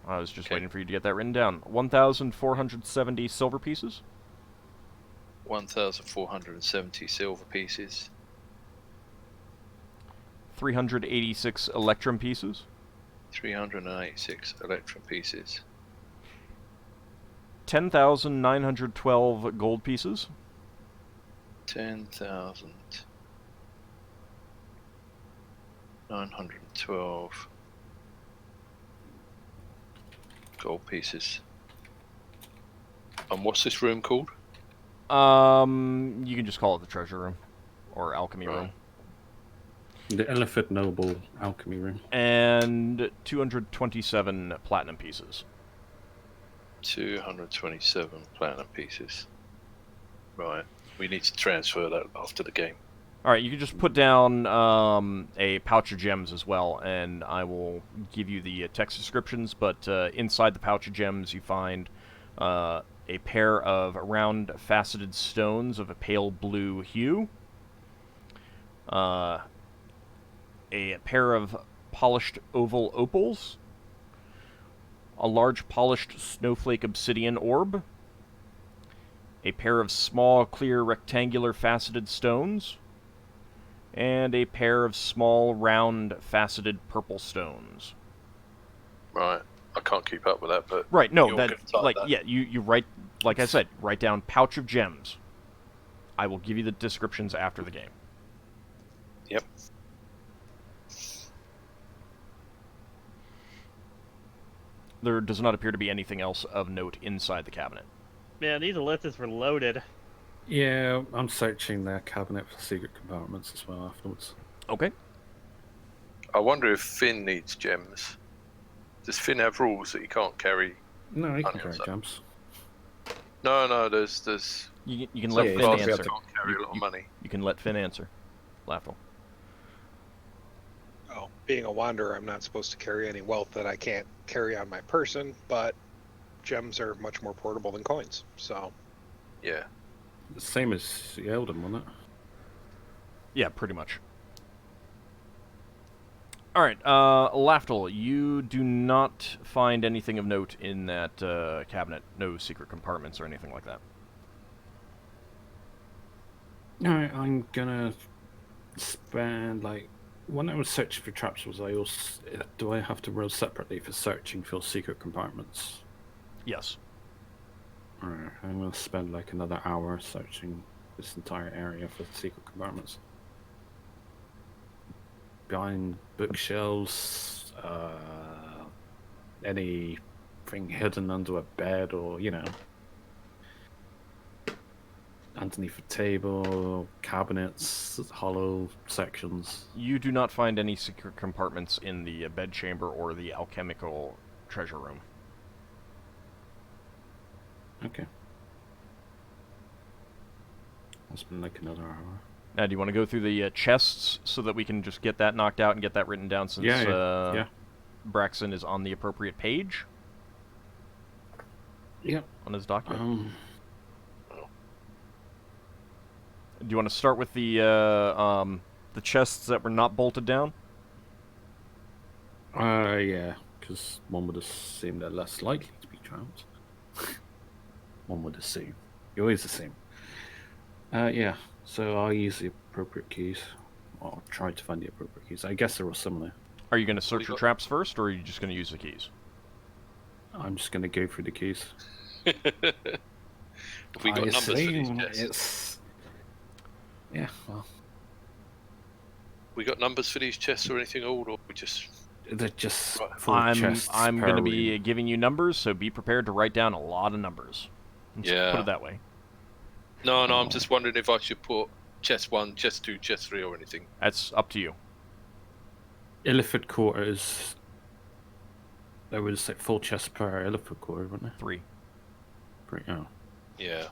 I was just Okay. waiting for you to get that written down. 1,470 silver pieces. 1,470 silver pieces. 386 electrum pieces. 386 electrum pieces. 10,912 gold pieces. 10,912 gold pieces. And what's this room called? You can just call it the treasure room, or alchemy Right. room. The Elephant Noble Alchemy Room. And 227 platinum pieces. 227 platinum pieces. Right. We need to transfer that after the game. All right, you can just put down a pouch of gems as well, and I will give you the text descriptions. But inside the pouch of gems, you find a pair of round faceted stones of a pale blue hue, a pair of polished oval opals, a large polished snowflake obsidian orb, a pair of small clear rectangular faceted stones, and a pair of small round faceted purple stones. Right. I can't keep up with that, but Right, no, you're that gonna type like that. yeah, you write, like I said, write down pouch of gems. I will give you the descriptions after the game. Yep. There does not appear to be anything else of note inside the cabinet. Man, these ellipses were loaded. Yeah, I'm searching their cabinet for secret compartments as well afterwards. Okay. I wonder if Finn needs gems. Does Finn have rules that he can't carry? No, you can Onions carry up. gems. No, there's You can some let yeah, Finn classes answer. that can't carry a lot of money. You can let Finn answer. Lafdul. Oh, being a wanderer, I'm not supposed to carry any wealth that I can't carry on my person, but gems are much more portable than coins. So, Yeah. The same as the Elden, wasn't it? Yeah, pretty much. Alright, Lafdul, you do not find anything of note in that cabinet. No secret compartments or anything like that. Alright, I'm gonna spend, like, when I was searching for traps, do I have to roll separately for searching for secret compartments? Yes. Alright, I'm gonna spend like another hour searching this entire area for secret compartments. Behind bookshelves, anything hidden under a bed or, underneath a table, cabinets, hollow sections. You do not find any secret compartments in the bedchamber or the alchemical treasure room. Okay. I'll spend like another hour. Now, do you want to go through the chests so that we can just get that knocked out and get that written down since Yeah. Braxon is on the appropriate page Yep. on his document? Do you want to start with the chests that were not bolted down? Yeah, because one would assume they're less likely to be trapped. One would assume. You always assume. Yeah, so I'll use the appropriate keys. Or try to find the appropriate keys. I guess they're all similar. Are you going to search for traps first, or are you just going to use the keys? I'm just going to go through the keys. Have we got I numbers for these assume chests? Yeah, well, We got numbers for these chests or anything old, or we just... they're just Right. full chests. I'm per going to be room. giving you numbers, so be prepared to write down a lot of numbers. Let's Yeah. put it that way. No, I'm just wondering if I should put chest 1, chest 2, chest 3 or anything. That's up to you. Illithid quarters. There was like full chests per Illithid quarter, wasn't there? 3. Oh. Yeah.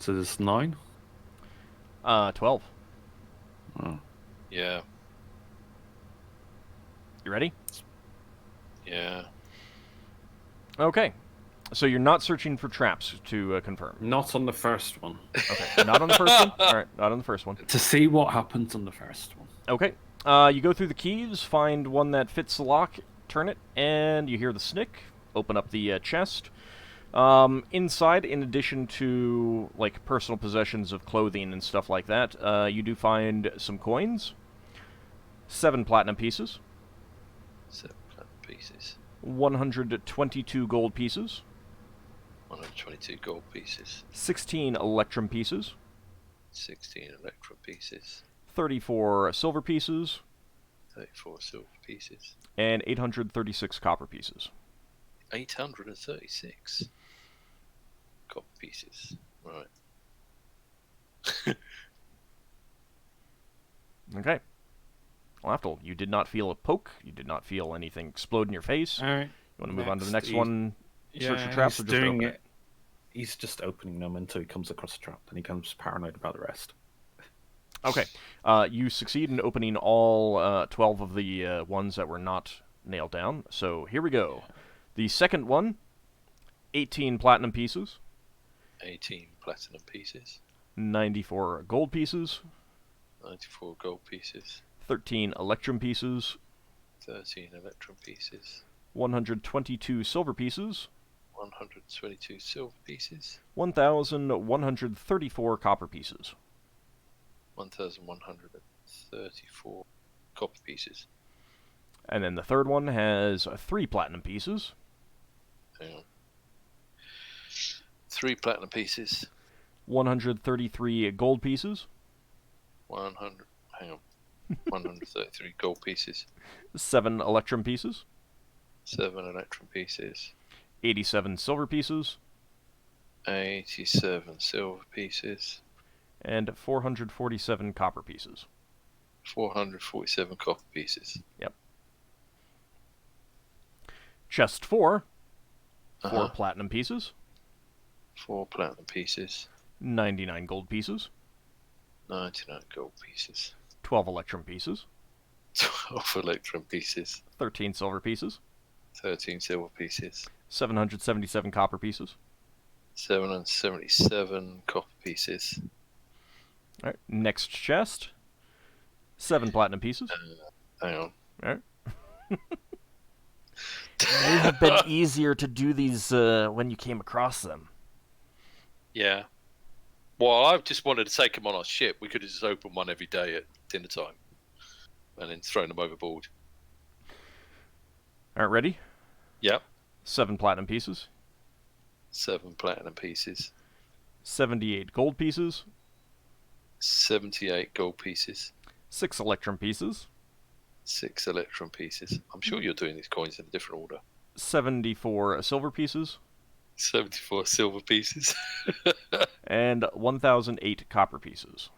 So there's 9? 12. Oh. Yeah. You ready? Yeah. Okay. So you're not searching for traps, to confirm. Not on the first one. Okay. Not on the first one? Alright, not on the first one. To see what happens on the first one. Okay. You go through the keys, find one that fits the lock, turn it, and you hear the snick. Open up the chest. Inside, in addition to like personal possessions of clothing and stuff like that, you do find some coins, 7 platinum pieces, 7 platinum pieces. 122 gold pieces, 122 gold pieces. 16 electrum pieces, 16 electrum pieces. 34 silver pieces, 34 silver pieces. and 836 copper pieces. 836 copper pieces. Right. Okay. Lafdul, you did not feel a poke. You did not feel anything explode in your face. Alright. You want to move on to the next Next, one? Search for Yeah, traps or he's just doing open it. he's just opening them until he comes across a trap, and he becomes paranoid about the rest. Okay. You succeed in opening all 12 of the ones that were not nailed down. So here we go. The second one, 18 platinum pieces, 18 platinum pieces, 94 gold pieces, 94 gold pieces, 13 electrum pieces, 13 electrum pieces, 122 silver pieces, 122 silver pieces, 1,134 copper pieces. 1,134 copper pieces. And then the third one has 3 platinum pieces, Hang on. 3 platinum pieces, 133 gold pieces, 100. Hang on. 133 gold pieces, 7 electrum pieces, 7 electrum pieces, 87 silver pieces, 87 silver pieces, and 447 copper pieces. 447 copper pieces. Yep. Chest 4, 4 Uh-huh. platinum pieces, 4 platinum pieces, 99 gold pieces, 99 gold pieces, 12 electrum pieces, 12 electrum pieces, 13 silver pieces, 13 silver pieces, 777 copper pieces. 777 copper pieces. All right. Next chest, 7 platinum pieces. Hang on. All right. May have been easier to do these when you came across them. Yeah. Well, I just wanted to take them on our ship. We could have just opened one every day at dinner time and then thrown them overboard. All right, ready? Yep. 7 platinum pieces, 7 platinum pieces, 78 gold pieces, 78 gold pieces, 6 electrum pieces, 6 electrum pieces. I'm sure you're doing these coins in a different order. 74 silver pieces, 74 silver pieces, and 1,008 copper pieces.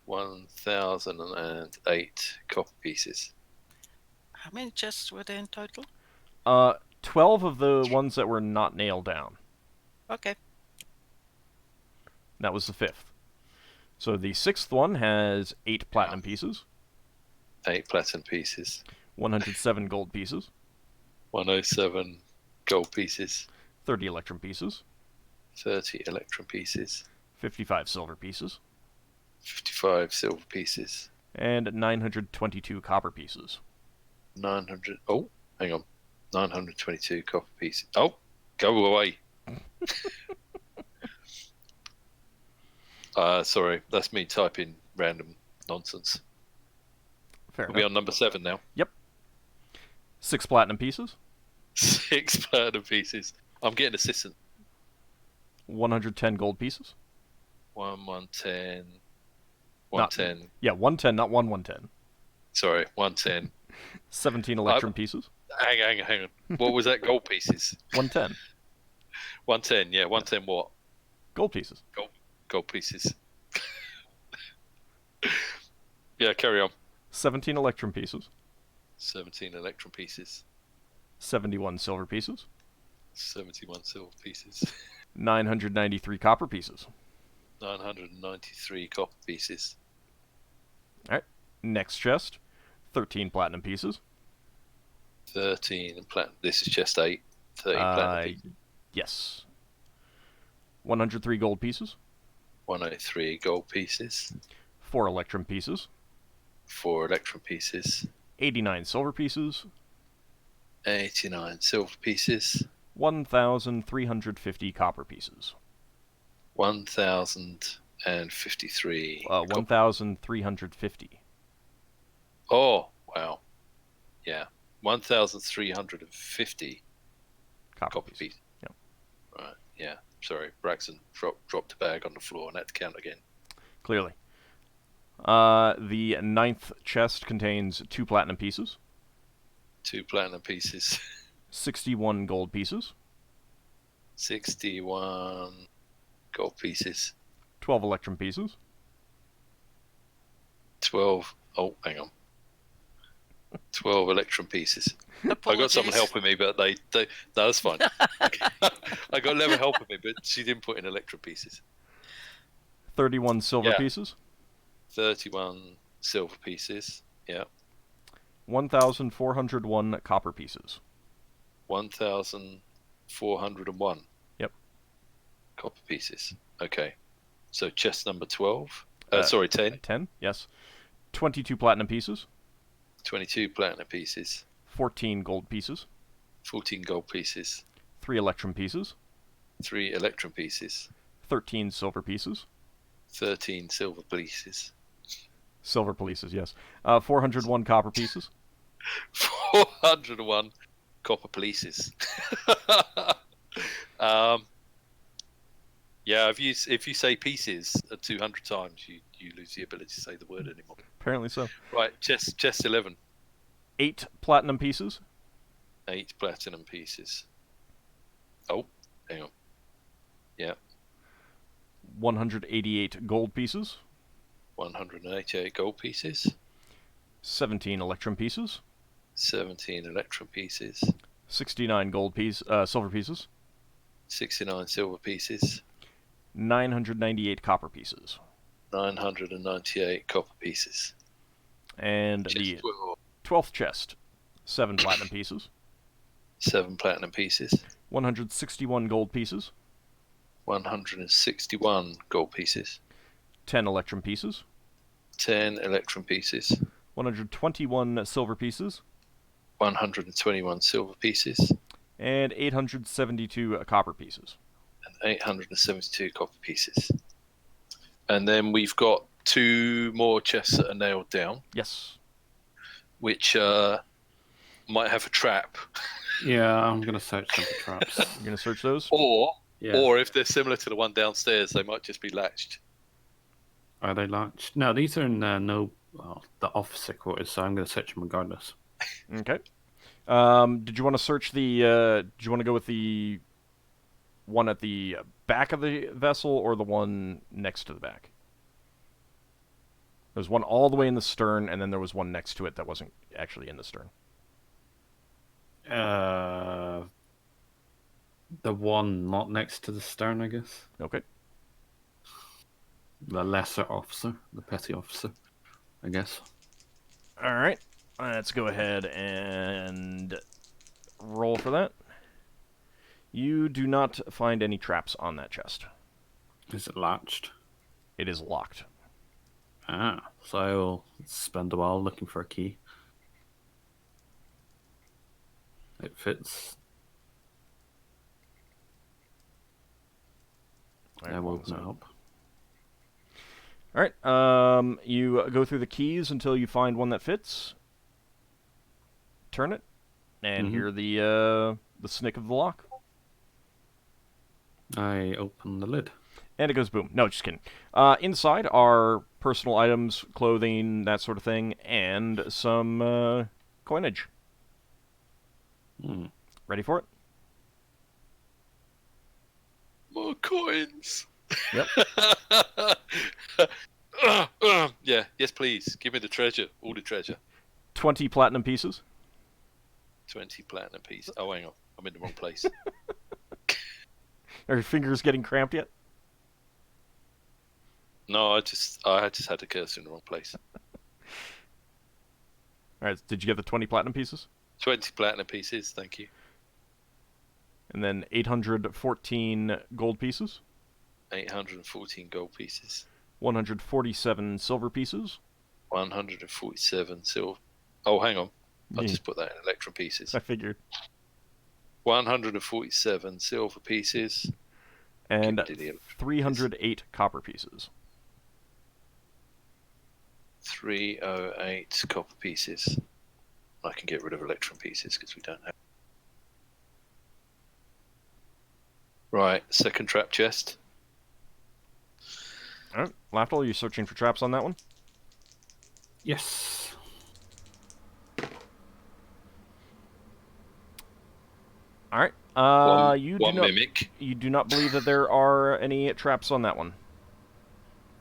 1,008 copper pieces. How many chests were there in total? 12 of the ones that were not nailed down. Okay. That was the 5th. So the 6th one has 8 platinum pieces, 8 platinum pieces, 107 gold pieces, 107 gold pieces, 30 electrum pieces, 30 electrum pieces, 55 silver pieces, 55 silver pieces, and 922 copper pieces. 900. Oh, hang on. 922 copper pieces. Oh, go away. Sorry, that's me typing random nonsense. Fair We'll be enough. on number 7 now. 6 platinum pieces, 6 platinum pieces. I'm getting assistant. 110 gold pieces. 110. Not- 110. Yeah, 110, not 110. Sorry, 110. 17 electrum pieces. Hang on. What was that? Gold pieces. 110 110, yeah. 110 what? gold pieces. Gold pieces. Yeah, carry on. 17 electrum pieces. 17 electrum pieces. 71 silver pieces. 71 silver pieces. 993 copper pieces. 993 copper pieces. Next chest, 13 platinum pieces. 13 platinum. This is chest 8. 13 platinum pieces. Yes. 103 gold pieces. 103 gold pieces. 4 electrum pieces. 4 electrum pieces. 89 silver pieces. 89 silver pieces. 1,350 copper pieces. 1,053. 1,350. Oh, wow. Yeah. 1,350 copper pieces. Yep. Right, yeah. Sorry, Braxon dropped a bag on the floor and had to count again. Clearly. The 9th chest contains 2 platinum pieces. 2 platinum pieces. 61 gold pieces. 61 gold pieces. 12 electrum pieces. 12. Oh, hang on. 12 electrum pieces. I got someone Apologies. helping me, but they no, that's fine. I got Leva helping me, but she didn't put in electrum pieces. 31 silver Yeah. pieces. 31 silver pieces. Yeah. 1,401 copper pieces. 1,401. Yep. Copper pieces. Okay. So chest number 12. 10. 10, yes. 22 platinum pieces. 22 platinum pieces. 14 gold pieces. 14 gold pieces. 3 electrum pieces. 3 electrum pieces. 13 silver pieces. 13 silver pieces. Silver pieces, yes. 401 copper pieces. 401 copper pieces. Yeah, if you say pieces 200 times, you lose the ability to say the word anymore. Apparently so. Right, chest 11. 8 platinum pieces. 8 platinum pieces. Oh, hang on. Yeah. 188 gold pieces. 188 gold pieces. 17 electrum pieces. 17 electrum pieces. 69 silver pieces. 69 silver pieces. 998 copper pieces. 998 copper pieces. And Chest the 12. 12th chest, 7 platinum pieces. 7 platinum pieces. 161 gold pieces. 161 gold pieces. 10 electrum pieces. 10 electrum pieces. 121 silver pieces. 121 silver pieces. And 872 copper pieces. And 872 copper pieces. And then we've got 2 more chests that are nailed down, Yes. which might have a trap. Yeah, I'm going to search them for traps. You're going to search those? Or Yeah. or if they're similar to the one downstairs, they might just be latched. Are they launched? No, these are in the officer quarters, so I'm going to search them regardless. Okay. Did you want to search the... did you want to go with the one at the back of the vessel or the one next to the back? There was one all the way in the stern, and then there was one next to it that wasn't actually in the stern. The one not next to the stern, I guess. Okay. The lesser officer, the petty officer, I guess. All right. Let's go ahead and roll for that. You do not find any traps on that chest. Is it latched? It is locked. Ah, so I will spend a while looking for a key. It fits. I will open it up. All right. You go through the keys until you find one that fits. Turn it, and hear the snick of the lock. I open the lid. And it goes boom. No, just kidding. Inside are personal items, clothing, that sort of thing, and some coinage. Ready for it? More coins. Yep. Yeah, yes, please. Give me the treasure. All the treasure. 20 platinum pieces. 20 platinum pieces. Oh, hang on. I'm in the wrong place. Are your fingers getting cramped yet? No, I just had the cursor in the wrong place. All right. Did you get the 20 platinum pieces? 20 platinum pieces. Thank you. And then 814 gold pieces. 814 gold pieces. 147 silver pieces. 147 silver. Oh, hang on. I Yeah. just put that in electrum pieces. I figured. 147 silver pieces. And Give me the electrum 308 copper pieces. 308 copper pieces. I can get rid of electrum pieces because we don't have. Right, second trap chest. All right. Lafdul, are you searching for traps on that one? Yes. All right. One You do not. mimic. You do not believe that there are any traps on that one.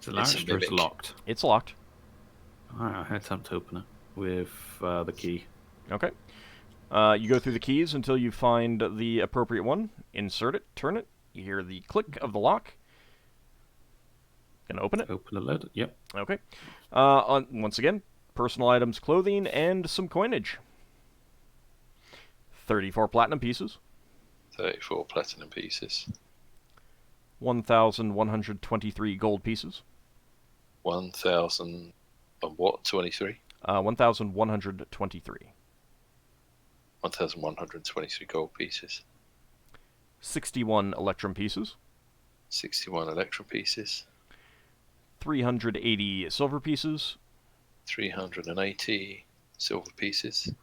Is it It's a latched or is it mimic. locked? It's locked. Alright, I attempt to open it. with the key. Okay. You go through the keys until you find the appropriate one. Insert it, turn it. You hear the click of the lock. Gonna open it. Open the lid. Yep. Okay. Once again, personal items, clothing, and some coinage. 34 platinum pieces. 34 platinum pieces. 1,123 gold pieces. 1,000 and what? 23? 1,123. 1,123 gold pieces. 61 electrum pieces. 61 electrum pieces. 380 silver pieces. 380 silver pieces.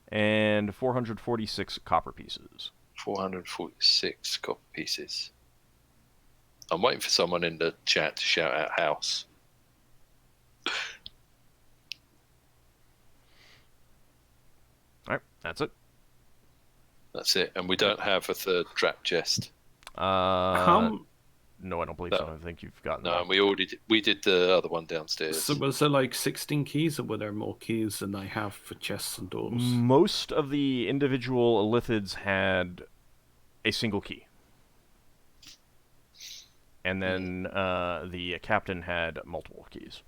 And 446 copper pieces. 446 copper pieces. I'm waiting for someone in the chat to shout out house. Alright, that's it. That's it. And we don't have a third trap chest. No, I don't believe so. I think you've gotten No, that. and we did the other one downstairs. So was there like 16 keys, or were there more keys than I have for chests and doors? Most of the individual Illithids had a single key. And then the captain had multiple keys.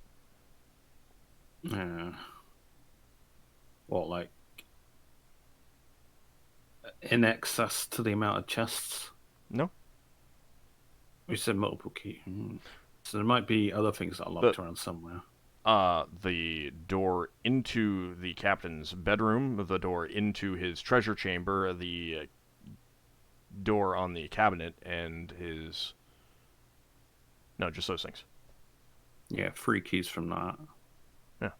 What, like in excess to the amount of chests? No. We said multiple key. So there might be other things that are locked around somewhere. The door into the captain's bedroom, the door into his treasure chamber, the door on the cabinet, and his... No, just those things. Yeah, 3 keys from that. Yeah.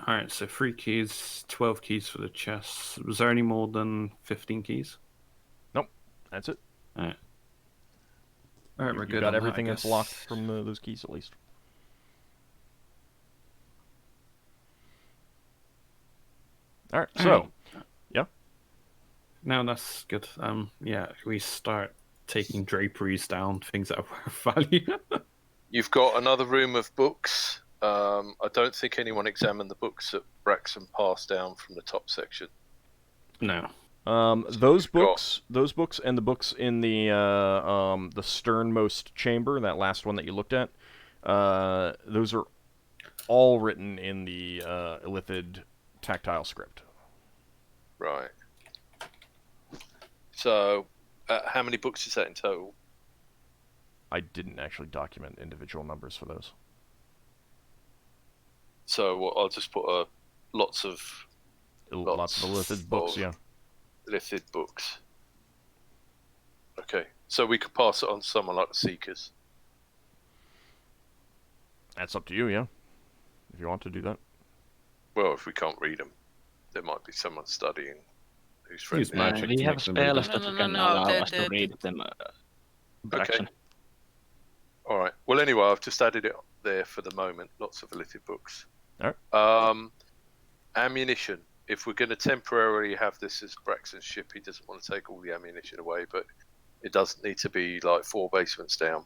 Alright, so 3 keys, 12 keys for the chests. Was there any more than 15 keys? Nope, that's it. Alright, we're You good. got on everything that, I that's guess. locked from those keys, at least. Alright, so... Yeah? No, that's good. Yeah, we start taking draperies down, things that are worth value. You've got another room of books. I don't think anyone examined the books that Braxon passed down from the top section. No. Those books and the books in the sternmost chamber, that last one that you looked at, those are all written in the Illithid tactile script. Right. So, how many books is that in total? I didn't actually document individual numbers for those. So I'll just put lots of Lots of Illithid books, yeah. Illithid books. Okay, so we could pass it on to someone like the Seekers. That's up to you, yeah. If you want to do that. Well, if we can't read them, there might be someone studying who's friendly. Use magic We to have make them spells read. that No, no, can no, no, allow the- us to the- read them. Braxon. All right. Well, anyway, I've just added it there for the moment. Lots of Illithid books. All right. Ammunition. If we're going to temporarily have this as Braxton's ship, he doesn't want to take all the ammunition away, but it doesn't need to be like 4 basements down.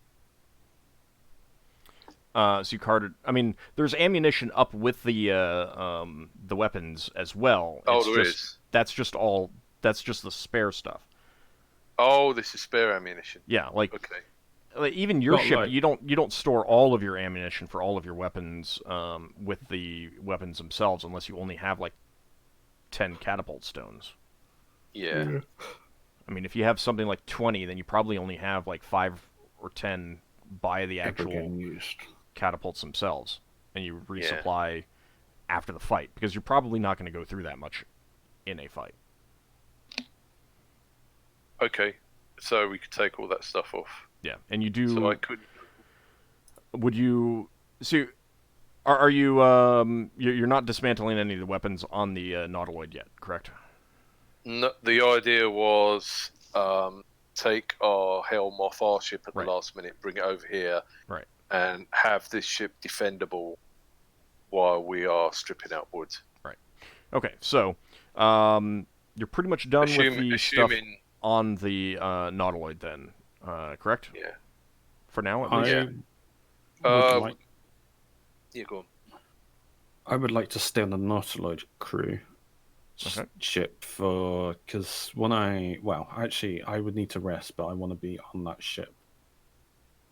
So you carted. I mean, there's ammunition up with the weapons as well. Oh, It's there just, is. That's just all. That's just the spare stuff. Oh, this is spare ammunition. Yeah, like Okay. even your Well, ship, like- you don't store all of your ammunition for all of your weapons with the weapons themselves, unless you only have like 10 catapult stones. Yeah. I mean, if you have something like 20, then you probably only have like 5 or 10 by the Ever actual getting used. catapults themselves, and you resupply after the fight, because you're probably not going to go through that much in a fight. Okay. So we could take all that stuff off. Yeah, and you do. So I could. Would you? So, are you? You're not dismantling any of the weapons on the Nautiloid yet, correct? No, the idea was take our helm off our ship at Right. the last minute, bring it over here, Right. and have this ship defendable while we are stripping out wood. Okay, so you're pretty much done with the stuff Assuming, on the Nautiloid, then, correct? yeah. For now, at I least. Yeah. would Uh, like Yeah, go on. I would like to stay on the Nautiloid crew Okay. ship because I would need to rest, but I want to be on that ship.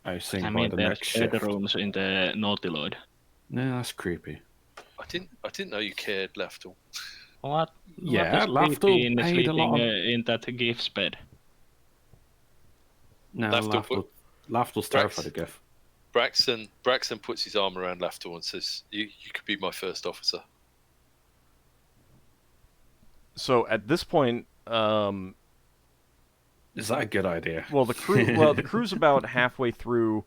I think I by mean, the there's next shift. bedrooms in the Nautiloid. No, that's creepy. I didn't know you cared, Lafdul. What? Yeah, what is creepy Lafdul in paid a lot sleeping of... in that GIF's bed? No, Lafdul's terrified of Gif. Braxon puts his arm around Lafdul and says, "You could be my first officer." So at this point, Is that a good idea? well, the crew's about halfway through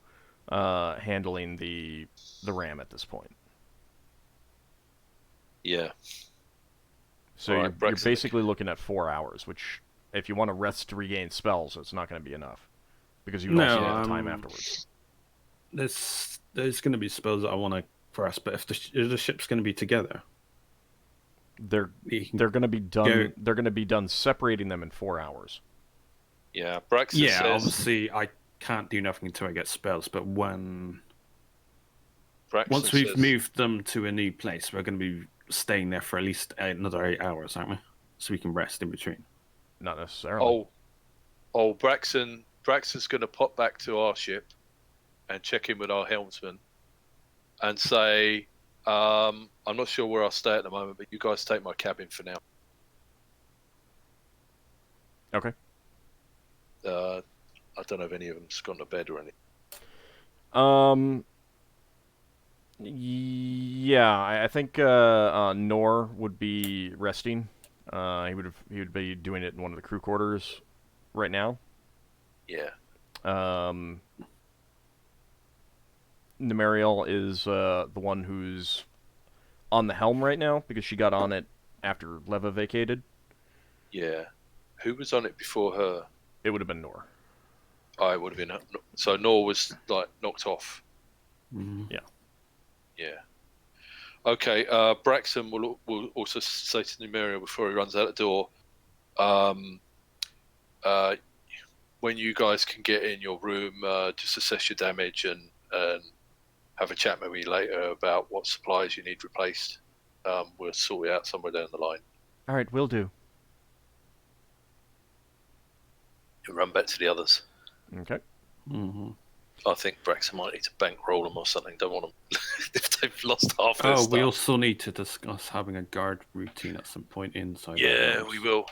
handling the ram at this point. Yeah. So All right, you're Braxon, basically looking at 4 hours, which, if you want to rest to regain spells, it's not going to be enough. Because you also need the time afterwards. There's going to be spells that I want to press, but if the ship's going to be together, they're going to be done. They're going to be done separating them in 4 hours. Yeah, Braxon says... obviously I can't do nothing until I get spells, but once Braxon we've says, moved them to a new place, we're going to be staying there for at least another 8 hours, aren't we? So we can rest in between. Not necessarily. Braxton's going to pop back to our ship and check in with our helmsman and say, I'm not sure where I'll stay at the moment, but you guys take my cabin for now. Okay. I don't know if any of them's gone to bed or anything. Yeah, I think Nor would be resting. He would be doing it in one of the crew quarters right now. Yeah. Nemariel is the one who's on the helm right now because she got on it after Leva vacated. Yeah. Who was on it before her? It would have been Nor. Oh, it would have been... So Nor was, knocked off. Mm-hmm. Yeah. Yeah. Okay, Braxton will also say to Numeria before he runs out the door, when you guys can get in your room, just assess your damage and have a chat with me later about what supplies you need replaced. We'll sort it out somewhere down the line. All right, will do. You'll run back to the others. Okay. Mm-hmm. I think Braxton might need to bankroll them or something. Don't want them if they've lost half their stuff. We also need to discuss having a guard routine at some point inside. Yeah, we will.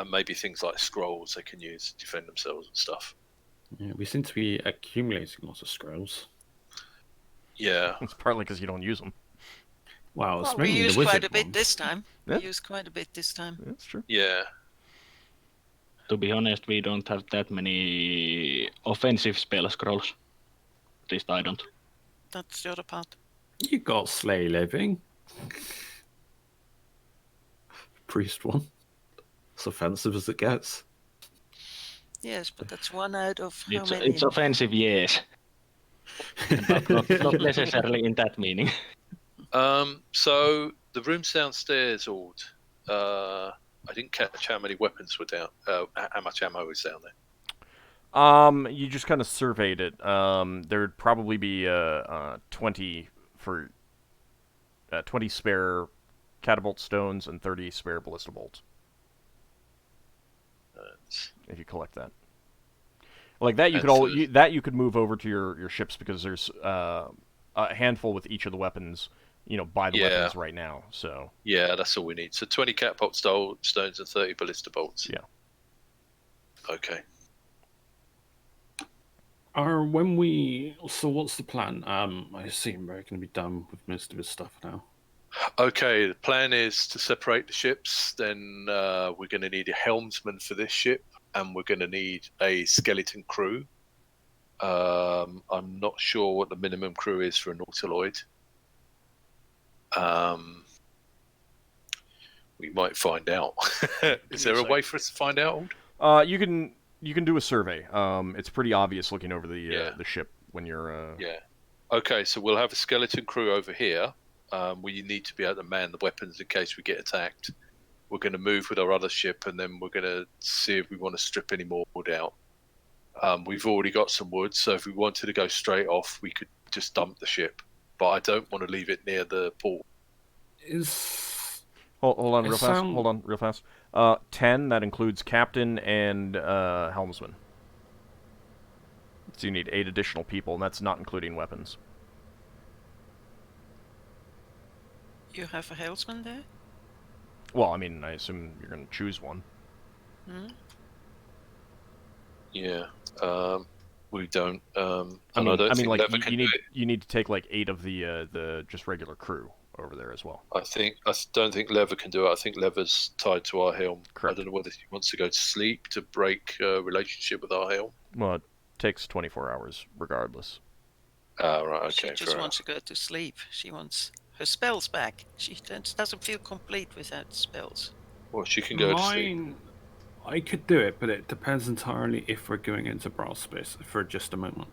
Maybe things like scrolls they can use to defend themselves and stuff. Yeah, we seem to be accumulating lots of scrolls. Yeah. It's partly because you don't use them. Wow, it's Well, we mainly used the wizard quite a bit ones. this time. Yeah. We used quite a bit this time. Yeah, that's true. Yeah. To be honest, we don't have that many offensive spell scrolls. At least I don't. That's the other part. You got Slay Living. Priest one. As offensive as it gets. Yes, but that's one out of how It's, many? it's offensive, yes. But not necessarily in that meaning. So the rooms downstairs, Ald. I didn't catch how many weapons were down. How much ammo was down there? You just kind of surveyed it. There'd probably be 20 for 20 spare catapult stones and 30 spare ballista bolts. If you collect that, like that, you could you could move over to your ships because there's a handful with each of the weapons. By the weapons right now. So yeah, that's all we need. So 20 catapult stones and 30 ballista bolts. Yeah. Okay. So what's the plan? I assume we're going to be done with most of his stuff now. Okay, the plan is to separate the ships. Then we're going to need a helmsman for this ship, and we're going to need a skeleton crew. I'm not sure what the minimum crew is for a Nautiloid. We might find out. Is there a way for us to find out? You can do a survey. It's pretty obvious looking over the ship when you're. Yeah. Okay, so we'll have a skeleton crew over here. We need to be able to man the weapons in case we get attacked. We're going to move with our other ship, and then we're going to see if we want to strip any more wood out. We've already got some wood, so if we wanted to go straight off, we could just dump the ship. but I don't want to leave it near the pool. Hold on, It real fast. sound- Hold on, real fast. 10. That includes captain and helmsman. So you need 8 additional people, and that's not including weapons. You have a helmsman there? Well, I mean, I assume you're going to choose one. Hmm? Yeah. We don't. I and mean, don't think like Lever can do it. you need to take like 8 of the just regular crew over there as well. I don't think Lever can do it. I think Lever's tied to our helm. Correct. I don't know whether he wants to go to sleep to break relationship with our helm. Well, it takes 24 hours regardless. Ah, right. Okay. She fair just enough. wants to go to sleep. She wants her spells back. She doesn't feel complete without spells. Well, she can go to sleep. Mine, I could do it, but it depends entirely if we're going into brawl space for just a moment.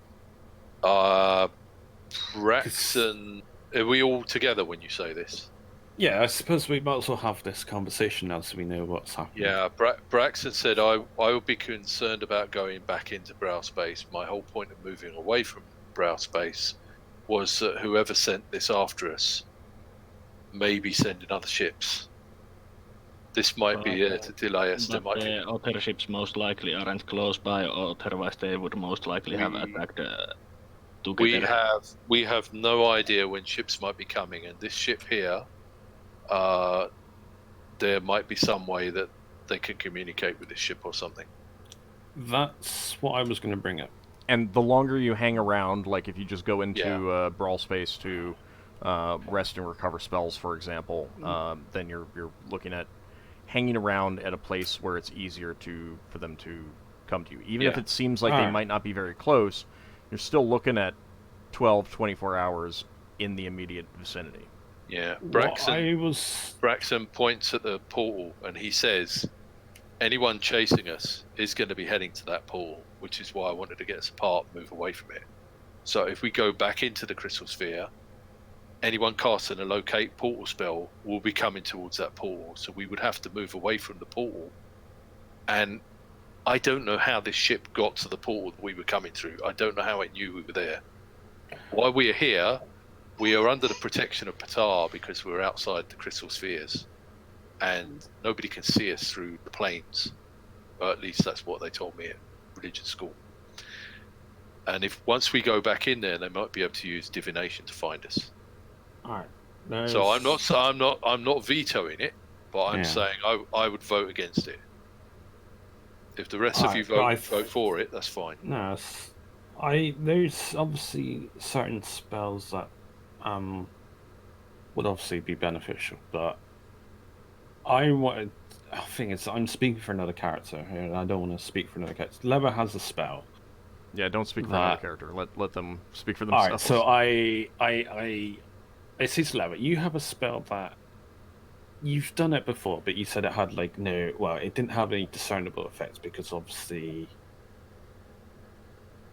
Braxon, are we all together when you say this? Yeah, I suppose we might as well have this conversation now so we know what's happening. Yeah, Braxon said I would be concerned about going back into brow space. My whole point of moving away from brow space was that whoever sent this after us may be sending other ships. This might be to delay us. There But might be. the other ships most likely aren't close by, otherwise they would most likely have attacked together. We have no idea when ships might be coming, and this ship here, there might be some way that they can communicate with this ship or something. That's what I was going to bring up. And the longer you hang around, like if you just go into Yeah. brawl space to rest and recover spells, for example, then you're looking at hanging around at a place where it's easier for them to come to you. Even if Yeah. it seems like they Alright. might not be very close, you're still looking at 12, 24 hours in the immediate vicinity. Yeah, What Braxon points at the portal and he says, anyone chasing us is going to be heading to that portal, which is why I wanted to get us apart, move away from it. So if we go back into the crystal sphere, anyone casting a locate portal spell will be coming towards that portal. So we would have to move away from the portal. And I don't know how this ship got to the portal that we were coming through. I don't know how it knew we were there. While we are here, we are under the protection of Patar because we're outside the crystal spheres. And nobody can see us through the planes. Or at least that's what they told me at religion school. And if once we go back in there, they might be able to use divination to find us. Alright. So I'm not vetoing it, but I'm Yeah. saying I would vote against it. If the rest of you Alright, vote for it, that's fine. No, there's obviously certain spells that would obviously be beneficial, but I think I'm speaking for another character here, and I don't want to speak for another character. Lever has a spell. Yeah, don't speak for another character. Let them speak for Alright, themselves. so I say to Lever, you have a spell that you've done it before, but you said it had it didn't have any discernible effects because obviously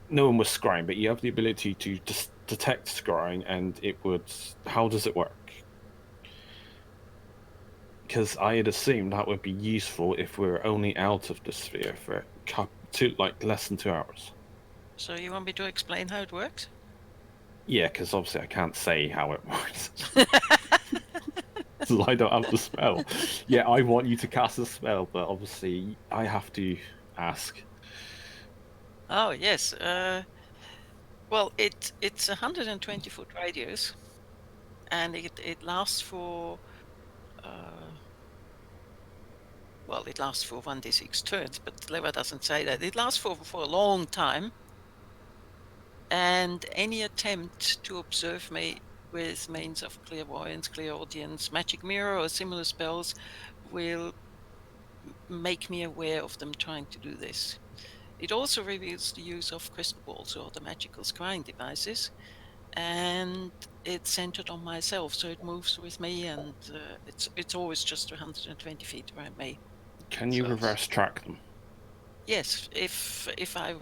no one was scrying, but you have the ability to detect scrying, and it would. How does it work? Because I had assumed that would be useful if we were only out of the sphere for less than 2 hours. So you want me to explain how it works? Yeah, because obviously I can't say how it works. So I don't have the spell. Yeah, I want you to cast a spell, but obviously I have to ask. Oh yes. Well, it's 120-foot radius, and it lasts for. Well, it lasts for 1d6 turns, but Lever doesn't say that. It lasts for a long time. And any attempt to observe me with means of clairvoyance, clairaudience, magic mirror, or similar spells will make me aware of them trying to do this. It also reveals the use of crystal balls or the magical scrying devices, and it's centered on myself, so it moves with me, and it's always just 120 feet around me. Can you reverse track them? Yes, if I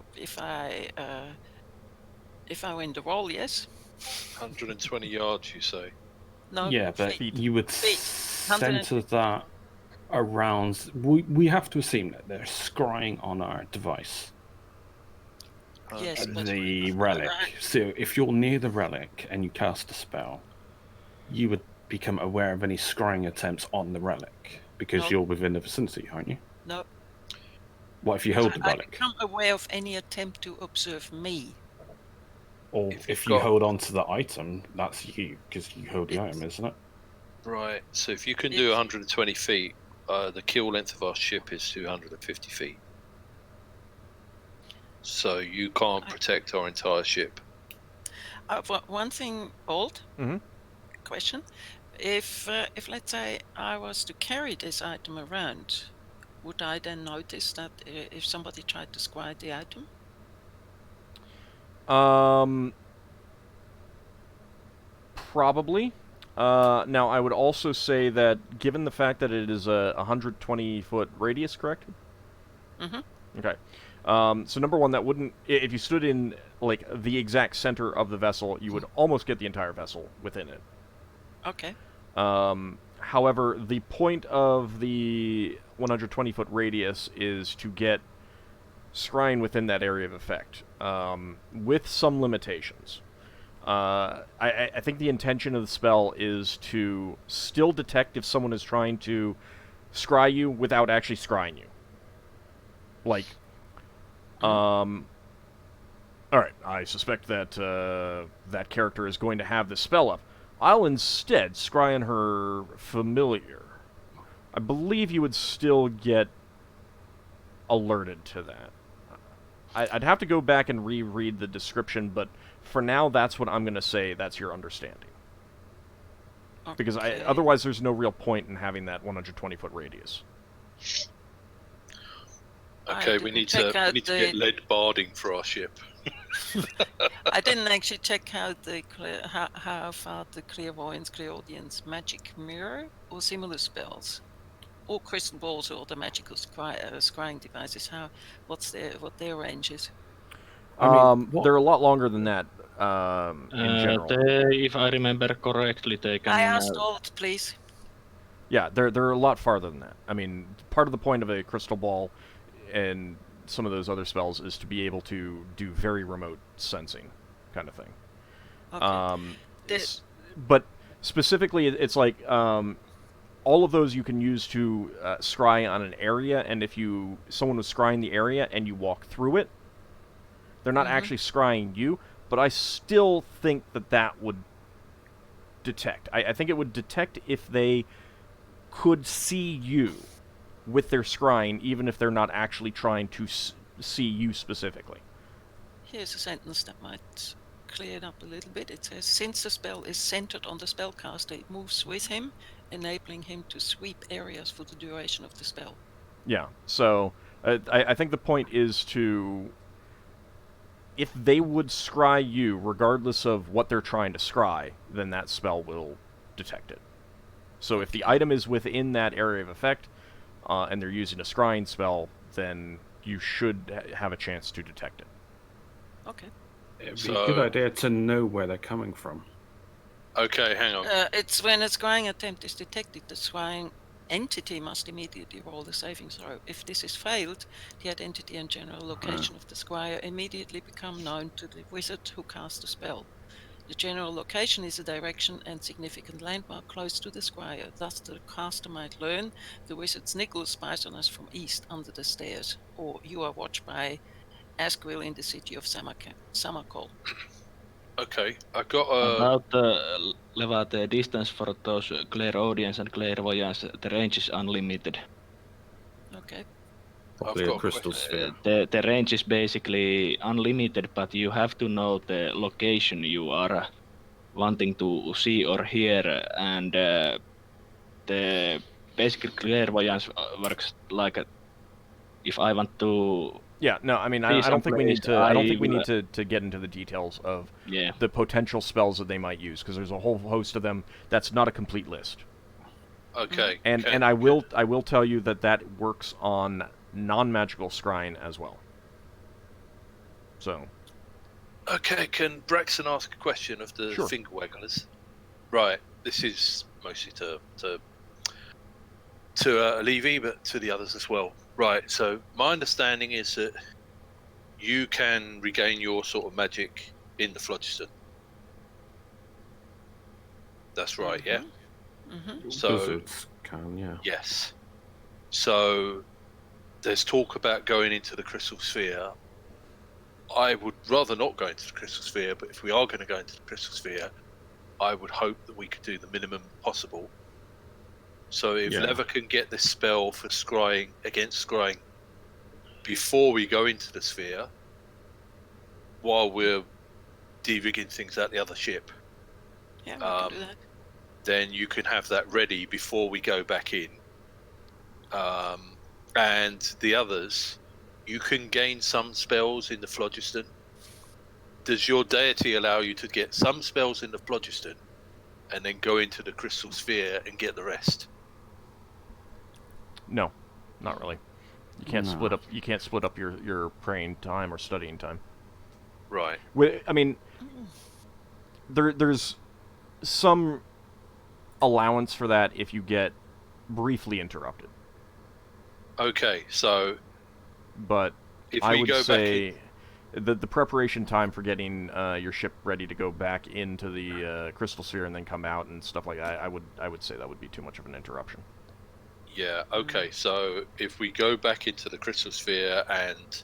win the roll, yes. 120 yards, you say? No. Yeah, but feet. you would Feet. center that around. We have to assume that they're scrying on our device. Yes, but The relic. So if you're near the relic and you cast a spell, you would become aware of any scrying attempts on the relic because No. you're within the vicinity, aren't you? no, What if you hold the I relic? become aware of any attempt to observe me. Or If if you've you got- hold on to the item, that's you because you hold the It's- item, isn't it? Right. So if you can do It's- 120 feet, the kill length of our ship is 250 feet. So you can't protect our entire ship. One thing, old Mhm. question: if let's say I was to carry this item around, would I then notice that if somebody tried to scry the item? Probably. Now, I would also say that given the fact that it is a 120-foot radius, correct? Mm-hmm. Okay. So number one, that wouldn't... If you stood in, like, the exact center of the vessel, you would almost get the entire vessel within it. Okay. However, the point of the 120-foot radius is to get scrying within that area of effect, with some limitations. I think the intention of the spell is to still detect if someone is trying to scry you without actually scrying you. Like, alright, I suspect that that character is going to have this spell up. I'll instead scry on her familiar. I believe you would still get alerted to that. I'd have to go back and reread the description, but for now, that's what I'm going to say. That's your understanding. Because Okay. otherwise, there's no real point in having that 120-foot radius. Okay, we didn't need check to out get lead barding for our ship. I didn't actually check how how far the clairvoyance, clairaudience, magic mirror, or similar spells, or crystal balls, or the magical scrying devices. What their range is? I mean, They're a lot longer than that in general. If I remember correctly, they can. I asked old, please. Yeah, they're a lot farther than that. I mean, part of the point of a crystal ball and some of those other spells is to be able to do very remote sensing, kind of thing. Okay. But specifically, it's like all of those you can use to scry on an area, and if someone was scrying the area and you walk through it, they're not actually scrying you. But I still think that would detect. I think it would detect if they could see you with their scrying, even if they're not actually trying to see you specifically. Here's a sentence that might clear it up a little bit. It says, since the spell is centered on the spellcaster, it moves with him, enabling him to sweep areas for the duration of the spell. Yeah, so I think the point is to... If they would scry you, regardless of what they're trying to scry, then that spell will detect it. So if the item is within that area of effect, and they're using a scrying spell, then you should have a chance to detect it. Okay. It'd be a good idea to know where they're coming from. Okay, hang on. It's when a scrying attempt is detected, the scrying entity must immediately roll the saving throw. If this is failed, the identity and general location of the scryer immediately become known to the wizard who cast the spell. The general location is a direction and significant landmark close to the scryer. Thus, the caster might learn the wizard's Nicholas spies on us from east under the stairs, or you are watched by Asquil in the city of Samarkand. Okay, I got About the distance for those clairaudience and clairvoyance, the range is unlimited. Okay. Probably a crystal sphere. The range is basically unlimited, but you have to know the location you are wanting to see or hear, and the basic clairvoyance works like if I want to. Yeah, no, I mean, I don't think we need to. I don't think we need to get into the details of the potential spells that they might use, because there's a whole host of them. That's not a complete list. Okay. And I will tell you that works on non-magical scrying as well. So. Okay, can Braxon ask a question of the finger wagglers? Right, this is mostly to Levy, but to the others as well. Right, so my understanding is that you can regain your sort of magic in the phlogiston. That's right, yeah? So, Wizards can, yeah. yes. So, there's talk about going into the crystal sphere. I would rather not go into the crystal sphere, but if we are going to go into the crystal sphere, I would hope that we could do the minimum possible. So if Yeah. Lever can get this spell for scrying, against scrying, before we go into the sphere, while we're de-rigging things out the other ship, Yeah, we can do that. then you can have that ready before we go back in. And the others, you can gain some spells in the phlogiston. Does your deity allow you to get some spells in the phlogiston and then go into the crystal sphere and get the rest? No, not really. You can't No. split up. You can't split up your praying time or studying time. Right. I mean, there's some allowance for that if you get briefly interrupted. Okay, so But if I we would go say back the preparation time for getting your ship ready to go back into the crystal sphere and then come out and stuff like that, I would say that would be too much of an interruption. yeah, okay, so if we go back into the crystal sphere and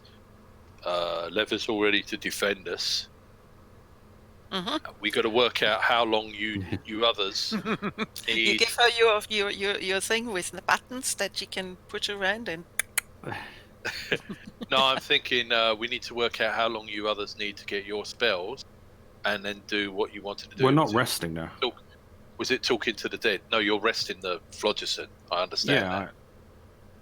Lever's all ready to defend us, we got to work out how long you others You need. give her your thing with the buttons that she can push around and. No, I'm thinking we need to work out how long you others need to get your spells, and then do what you wanted to do. We're not resting now. Was it talking to the dead? No, you're resting the phlogiston. I understand Yeah. that.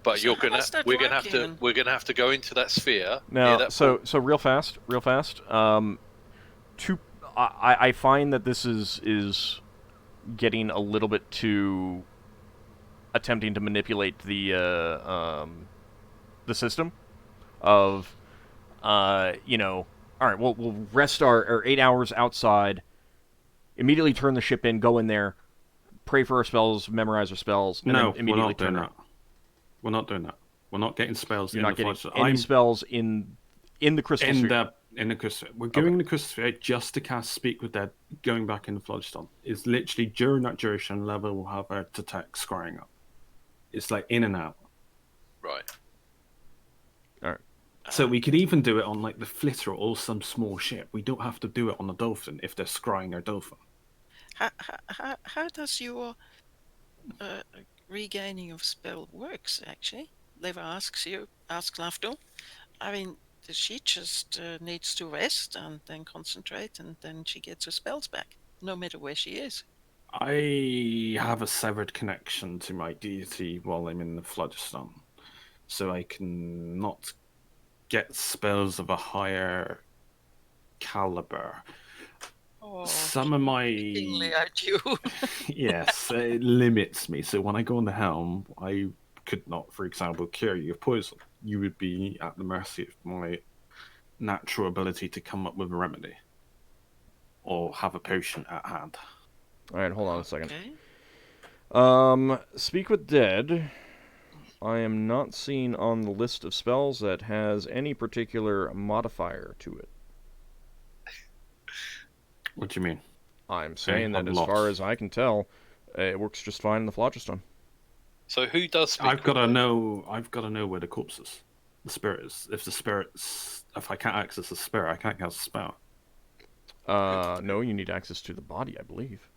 But So how does that we're work, gonna have to go into that sphere. Now, that so real fast. I find that this is getting a little bit too attempting to manipulate the system of all right, we'll rest our 8 hours outside, immediately turn the ship in, go in there, pray for our spells, memorize our spells, and No, then immediately we're not doing turn that. We're not doing that. We're not getting spells You're in not the getting phlogiston. any spells in the crystal sphere. In the crystal. We're going in the crystal sphere just to cast Speak with Dead, going back in the phlogiston. It's literally during that duration, Level will have a detect scrying up. It's like in and out. Right. All right. So we could even do it on like the Flitter or some small ship. We don't have to do it on the Dolphin if they're scrying their Dolphin. How does your regaining of spell works, actually? Lever asks Lafdul. I mean, she just needs to rest and then concentrate, and then she gets her spells back, no matter where she is. I have a severed connection to my deity while I'm in the phlogiston, so I can not get spells of a higher caliber. Oh, Some of my at you. yes, it limits me. So when I go on the helm, I could not, for example, cure you of poison. You would be at the mercy of my natural ability to come up with a remedy or have a potion at hand. All right, hold on a second. Okay. Speak with Dead. I am not seeing on the list of spells that has any particular modifier to it. What do you mean? I'm saying that I'm as lost. far as I can tell, it works just fine in the phlogiston. So who does speak? I've got to know where the corpse is. The spirit is. If I can't access the spirit, I can't cast a spell. No, you need access to the body, I believe.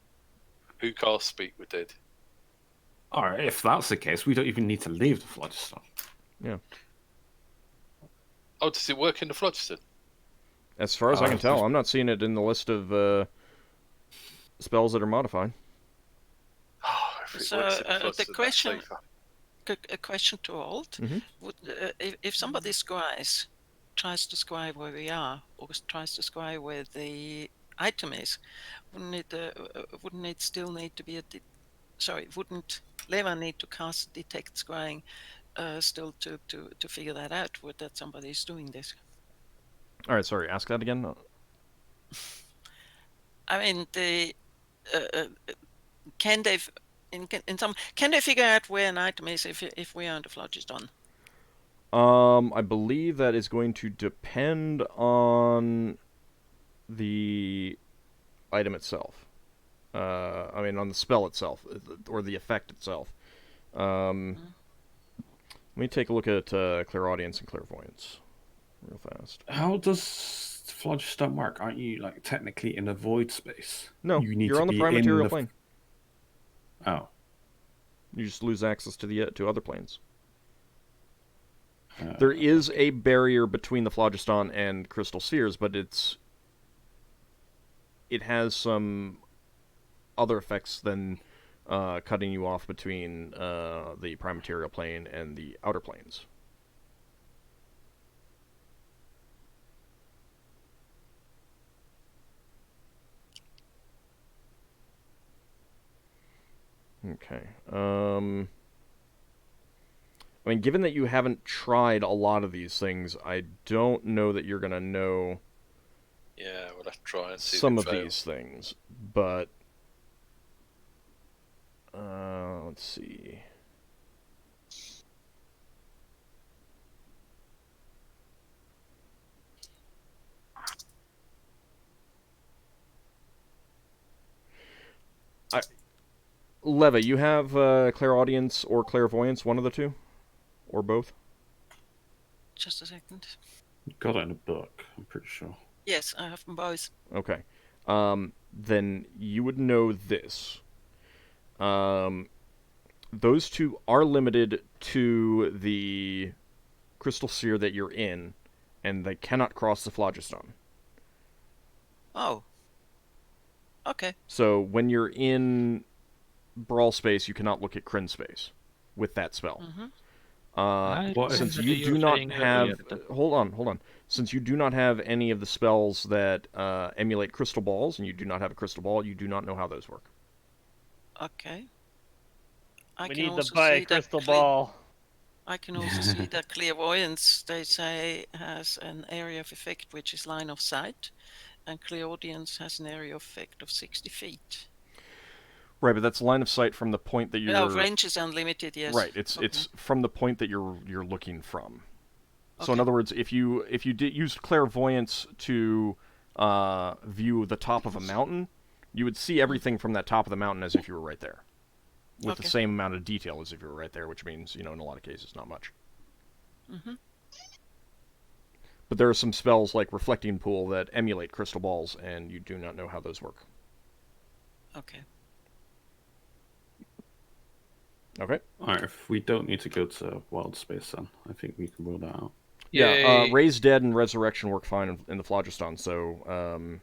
Who casts Speak with Dead? All right, if that's the case, we don't even need to leave the phlogiston. Yeah. Oh, does it work in the phlogiston? As far as I can tell, I'm not seeing it in the list of spells that are modified. Oh, if it So, works in the phlogiston, that's question- safer. A question to Old. Mhm. If somebody tries to scry where we are, or tries to scry where the item is, wouldn't it still need to be wouldn't Leva need to cast detect scrying still to figure that out, that somebody is doing this? All right, sorry, ask that again. I mean, can they figure out where an item is if we are on the phlogiston? I believe that is going to depend on the item itself. I mean, on the spell itself, or the effect itself. Let me take a look at Clairaudience and Clairvoyance real fast. How does Phlogiston work? Aren't you like technically in a void space? No, you need you're to on the be prime in material the... plane. Oh. You just lose access to the to other planes. There is a barrier between the Phlogiston and Crystal Spheres, but it has some other effects than cutting you off between the prime material plane and the outer planes. Okay. I mean, given that you haven't tried a lot of these things, I don't know that you're going to know Yeah, we'll have to try and see some if of it fails. these things. But, let's see. Leva, you have Clairaudience or Clairvoyance, one of the two? Or both? Just a second. Got it in a book, I'm pretty sure. Yes, I have them both. Okay. Then you would know this. Those two are limited to the crystal sphere that you're in, and they cannot cross the Phlogiston. Oh. Okay. So when you're in Brawl space, you cannot look at Kryn space with that spell. Since you do not have... Hold on. Since you do not have any of the spells that emulate crystal balls, and you do not have a crystal ball, you do not know how those work. Okay. We need to buy a crystal ball. I can also see that Clairvoyance, they say, has an area of effect which is line of sight, and Clairaudience has an area of effect of 60 feet. Right, but that's line of sight from the point that you're... Oh, range is unlimited, yes. Right, it's from the point that you're looking from. So Okay. in other words, if you used Clairvoyance to view the top of a mountain, you would see everything from that top of the mountain as if you were right there, with the same amount of detail as if you were right there, which means, in a lot of cases, not much. But there are some spells like Reflecting Pool that emulate crystal balls, and you do not know how those work. Okay. Okay. Alright, if we don't need to go to wild space then, I think we can rule that out. Yeah, Raise Dead and Resurrection work fine in the Phlogiston, so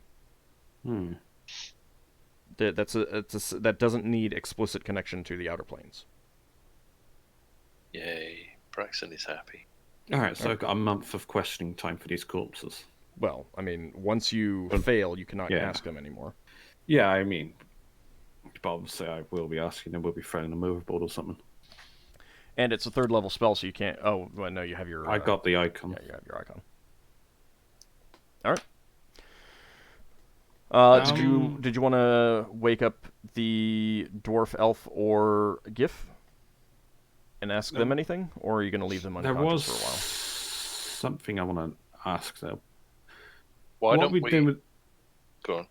that doesn't need explicit connection to the outer planes. Yay, Braxon is happy. Alright, so I've got a month of questioning time for these corpses. Well, I mean, once you fail, you cannot ask them anymore. Yeah, I mean, but obviously I will be asking them, we'll be throwing them overboard or something. And it's a 3rd level spell, so you can't... Oh, well, no, you have your... I got the icon. Yeah, you have your icon. Alright. Did you want to wake up the dwarf, elf, or Gif and ask them anything? Or are you going to leave them unconscious for a while? Something I want to ask, though. Why don't we... Go on.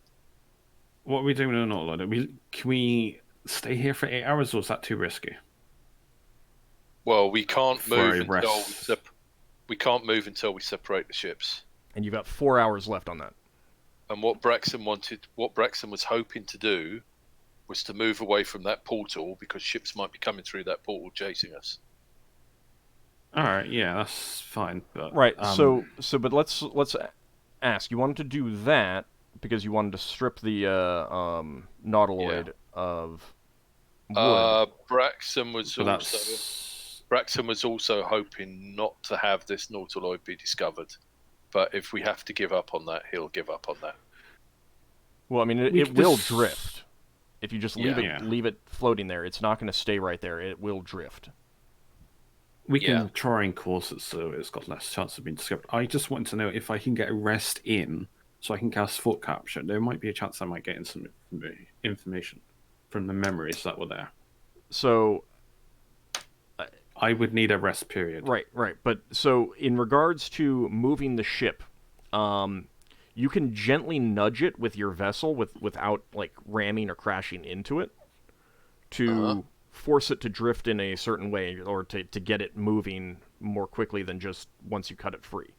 What are we doing in Outlaw? Can we stay here for 8 hours, or is that too risky? Well, we can't move until we separate the ships. And you've got 4 hours left on that. And what Braxon was hoping to do was to move away from that portal, because ships might be coming through that portal chasing us. Alright, yeah, that's fine. But, right, but let's ask. You wanted to do that because you wanted to strip the nautiloid of wood. Braxon was also hoping not to have this nautiloid be discovered. But if we have to give up on that, he'll give up on that. Well, I mean, it will drift. If you just leave it floating there, it's not going to stay right there. It will drift. We can try and course it so it's got less chance of being discovered. I just want to know if I can get a rest in so I can cast Foot Capture. There might be a chance I might get in some information from the memories that were there. So... I would need a rest period. Right. But so in regards to moving the ship, you can gently nudge it with your vessel without like ramming or crashing into it to force it to drift in a certain way or to get it moving more quickly than just once you cut it free.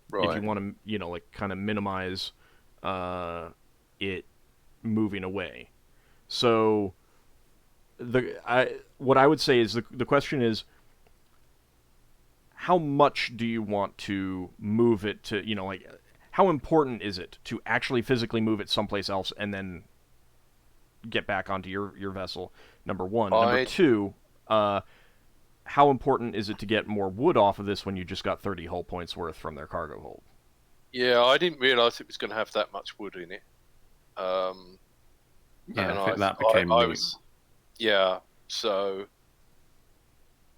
Right. If you want to, like kind of minimize it moving away. So what I would say is the question is, how much do you want to move it to, like how important is it to actually physically move it someplace else and then get back onto your vessel? Number one. Number two, how important is it to get more wood off of this when you just got 30 hull points worth from their cargo hold? Yeah, I didn't realise it was going to have that much wood in it. Yeah, I think that became I was, yeah, so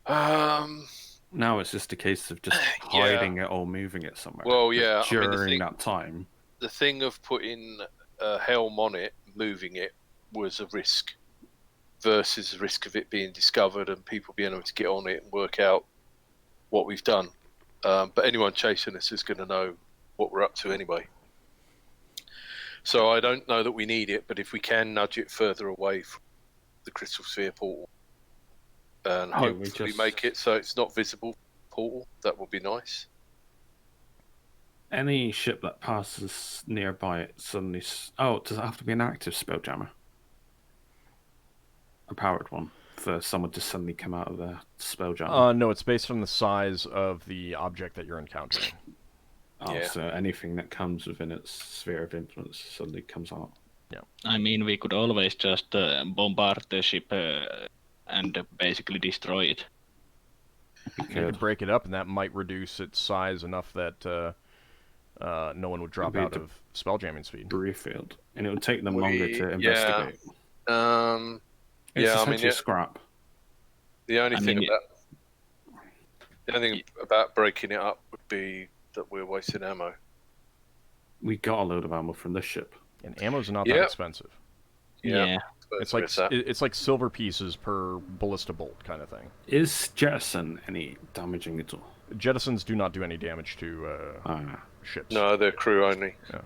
now it's just a case of just hiding it or moving it somewhere. Well, yeah, during that time, the thing of putting a helm on it, moving it, was a risk versus the risk of it being discovered and people being able to get on it and work out what we've done. But anyone chasing us is going to know what we're up to anyway. So I don't know that we need it, but if we can nudge it further away from the Crystal Sphere portal and hopefully make it so it's not visible portal, that would be nice. Any ship that passes nearby it suddenly... Oh, does it have to be an active Spelljammer? A powered one? For someone to suddenly come out of the Spelljammer? No, it's based on the size of the object that you're encountering. So anything that comes within its sphere of influence suddenly comes out. Yeah. I mean, we could always just bombard the ship and basically destroy it. You could break it up, and that might reduce its size enough that no one would drop out of spelljamming speed. Brieffield, and it would take them longer to investigate. It's essentially scrap. The only thing about breaking it up would be that we're wasting ammo. We got a load of ammo from this ship, and ammo's not that expensive. Yeah. It's like silver pieces per ballista bolt kind of thing. Is jettison any damaging at all? Jettisons do not do any damage to ships. No, they're crew only. Yeah.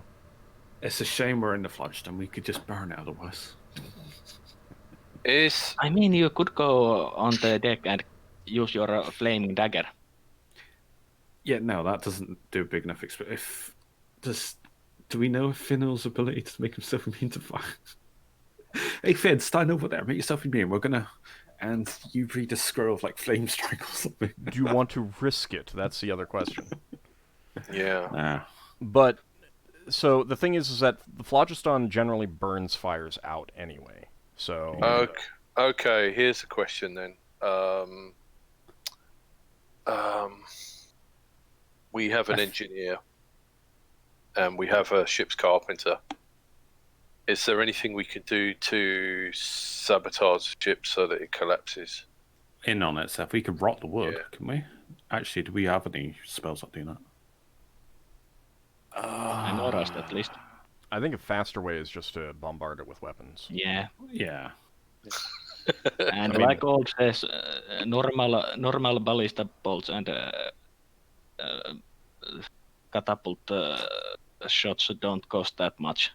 It's a shame we're in the Flushton. We could just burn it otherwise. I mean, you could go on the deck and use your flaming dagger. Yeah, no, that doesn't do a big enough do we know Finnel'ar's ability to make himself immune to fire? Hey Finn, stand over there, make yourself immune. We're gonna... And you read a scroll of like flame strike or something. Do you want to risk it? That's the other question. Yeah. But, so the thing is that the phlogiston generally burns fires out anyway. So... Okay, here's a question then. We have an engineer and we have a ship's carpenter. Is there anything we can do to sabotage the ship so that it collapses? In on it, so if we can rot the wood, can we? Actually, do we have any spells that do that? I know Rust, at least. I think a faster way is just to bombard it with weapons. Yeah. Yeah. And like Old says, normal ballista bolts and catapult shots don't cost that much.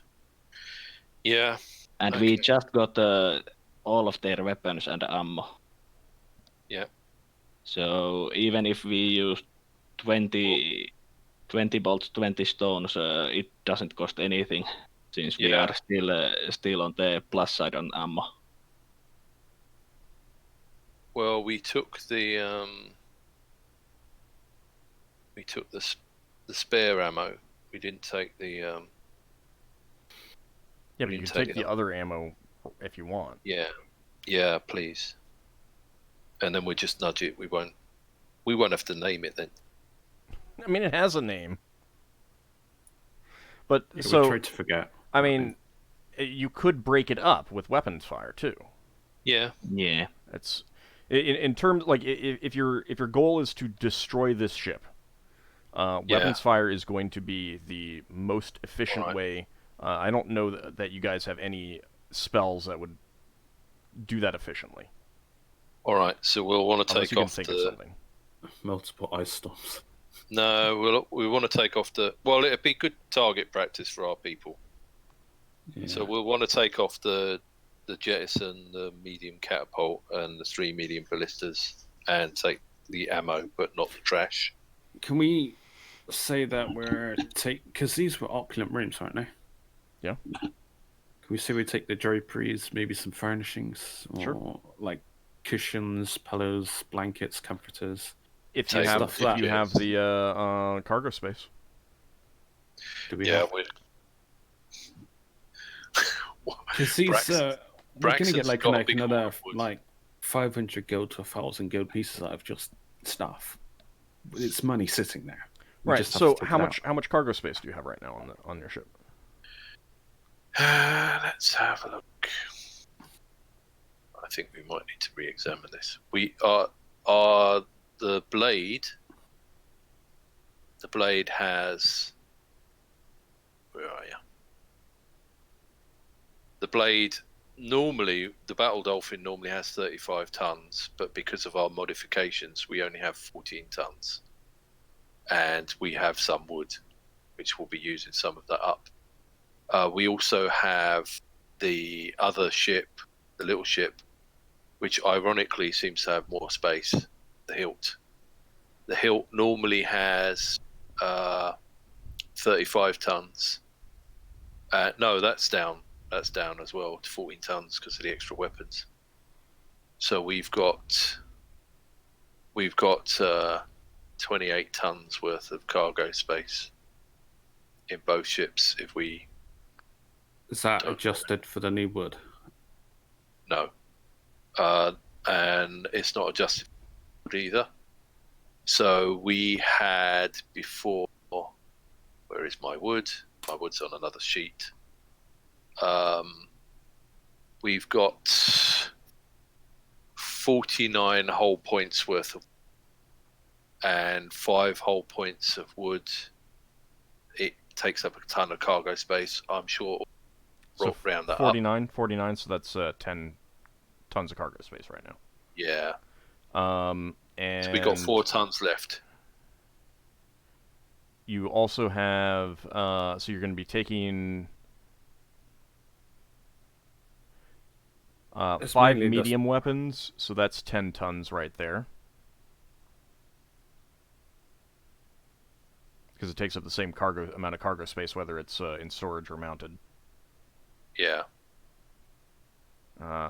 Yeah. And we just got all of their weapons and ammo. Yeah. So even if we use 20 bolts, 20 stones, it doesn't cost anything, since we are still on the plus side on ammo. Well, we took the spare ammo. We didn't take the Yeah, but you can take the other ammo if you want. Yeah, please. And then we'll just nudge it. We won't have to name it then. I mean, it has a name. But we so tried to forget. I mean, you could break it up with weapons fire too. Yeah. Yeah. That's in terms like if your goal is to destroy this ship, weapons fire is going to be the most efficient way. I don't know that you guys have any spells that would do that efficiently. All right, so we'll want to Unless take you can off think of the. something. Multiple ice storms. No, we want to take off the. Well, it'd be good target practice for our people. Yeah. So we'll want to take off the jettison, the medium catapult, and the 3 medium ballistas, and take the ammo, but not the trash. Can we say that we're because these were opulent rooms, aren't they? Yeah. Can we say we take the draperies, maybe some furnishings, or Sure. like cushions, pillows, blankets, comforters? If you Take have, stuff if that- you have the cargo space. Do we Yeah, have? we. Because these, we're gonna get Braxon's like got a big another haul of wood. like 500 gold to 1,000 gold pieces out of just stuff. It's money sitting there. We Right. just have So to take how it much cargo space do you have right now on your ship? Let's have a look. I think we might need to re-examine this. We are the blade. The blade has. Where are you? The blade normally, the battle dolphin normally has 35 tons, but because of our modifications, we only have 14 tons, and we have some wood, which will be using some of that up. We also have the other ship, the little ship, which ironically seems to have more space, the hilt. The hilt normally has 35 tons. No, that's down. That's down as well to 14 tons because of the extra weapons. So we've got 28 tons worth of cargo space in both ships if we. Is that adjusted for the new wood? No. And it's not adjusted either. So we had before. Where is my wood? My wood's on another sheet. We've got 49 whole points worth of, and 5 whole points of wood. It takes up a ton of cargo space. I'm sure we'll round that 49, 49, so that's 10 tons of cargo space right now. Yeah. And So we got 4 tons left. You also have, so you're going to be taking 5 mainly medium weapons, so that's 10 tons right there. Because it takes up the same amount of cargo space, whether it's in storage or mounted. Yeah.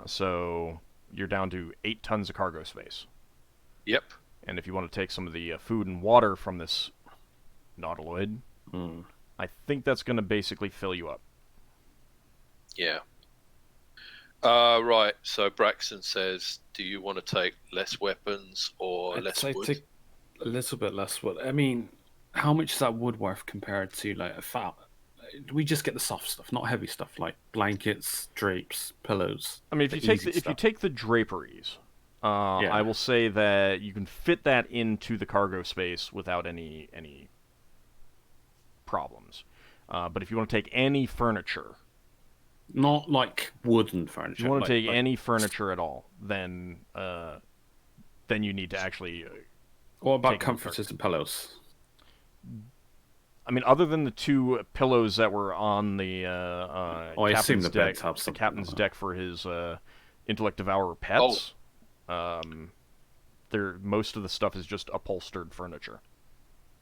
So you're down to 8 tons of cargo space. Yep. And if you want to take some of the food and water from this nautiloid, I think that's going to basically fill you up. Yeah. Right. So Braxon says, "Do you want to take less weapons or less wood?" Take a little bit less wood. I mean, how much is that wood worth compared to like a fat? We just get the soft stuff, not heavy stuff like blankets, drapes, pillows. I mean, if you take the draperies, I will say that you can fit that into the cargo space without any problems. But if you want to take any furniture, not like wooden furniture, if you want to like, take any furniture at all, then you need to actually. What about take comforters and pillows? I mean, other than the 2 pillows that were on the I assume captain's the beds deck, have the something captain's on deck for his intellect devourer pets. Most of the stuff is just upholstered furniture.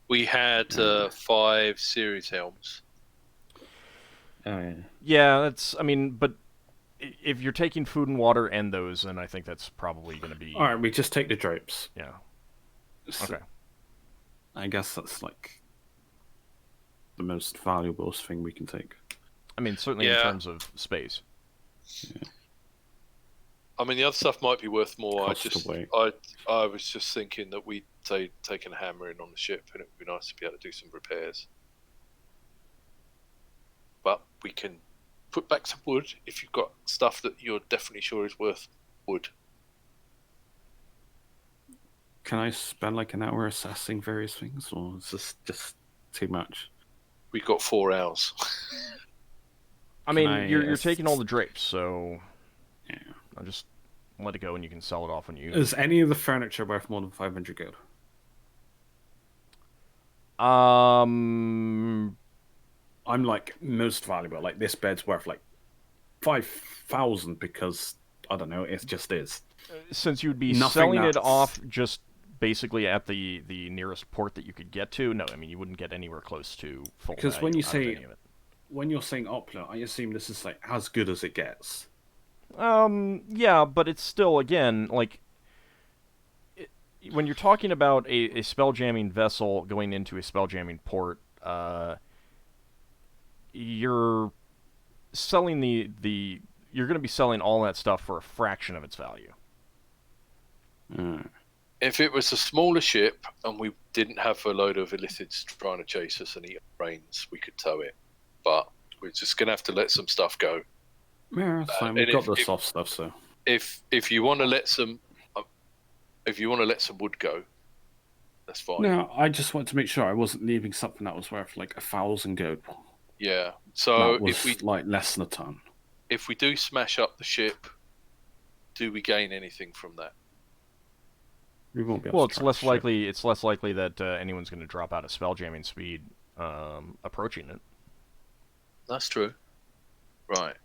We had 5 series helms. Oh yeah. Yeah, that's. I mean, but if you're taking food and water and those, then I think that's probably going to be. All right, we just take the drapes. Yeah. So, Okay. I guess that's like the most valuable thing we can take. I mean, certainly in Yeah. terms of space. I mean, the other stuff might be worth more. Cost away. I was just thinking that we'd taken a hammer in on the ship, and it would be nice to be able to do some repairs. But we can put back some wood if you've got stuff that you're definitely sure is worth wood. Can I spend like an hour assessing various things, or is this just too much? We've got 4 hours. I mean, I you're taking all the drapes, so Yeah. I'll just let it go, and you can sell it off when you. Is any of the furniture worth more than 500 gold? Um, I'm like most valuable. Like this bed's worth like 5,000 because I don't know. It just is. since you'd be Nothing selling it that's- off just basically at the nearest port that you could get to, no, I mean you wouldn't get anywhere close to full Because value when you out of say any of it. when you're saying opulent, I assume this is like as good as it gets. Yeah, but it's still, again, like, when you're talking about a spelljamming vessel going into a spelljamming port, you're selling you're going to be selling all that stuff for a fraction of its value. If it was a smaller ship and we didn't have a load of illithids trying to chase us and eat our brains, we could tow it. But we're just going to have to let some stuff go. Yeah, that's fine. We've got the soft stuff, so If you want to let some wood go, that's fine. no, I just wanted to make sure I wasn't leaving something that was worth like 1,000 gold. Yeah. So That was if we like less than a ton. if we do smash up the ship, do we gain anything from that? We won't be able Well, to it's track less shit. likely. It's less likely that anyone's going to drop out of spelljamming speed approaching it. That's true. Right.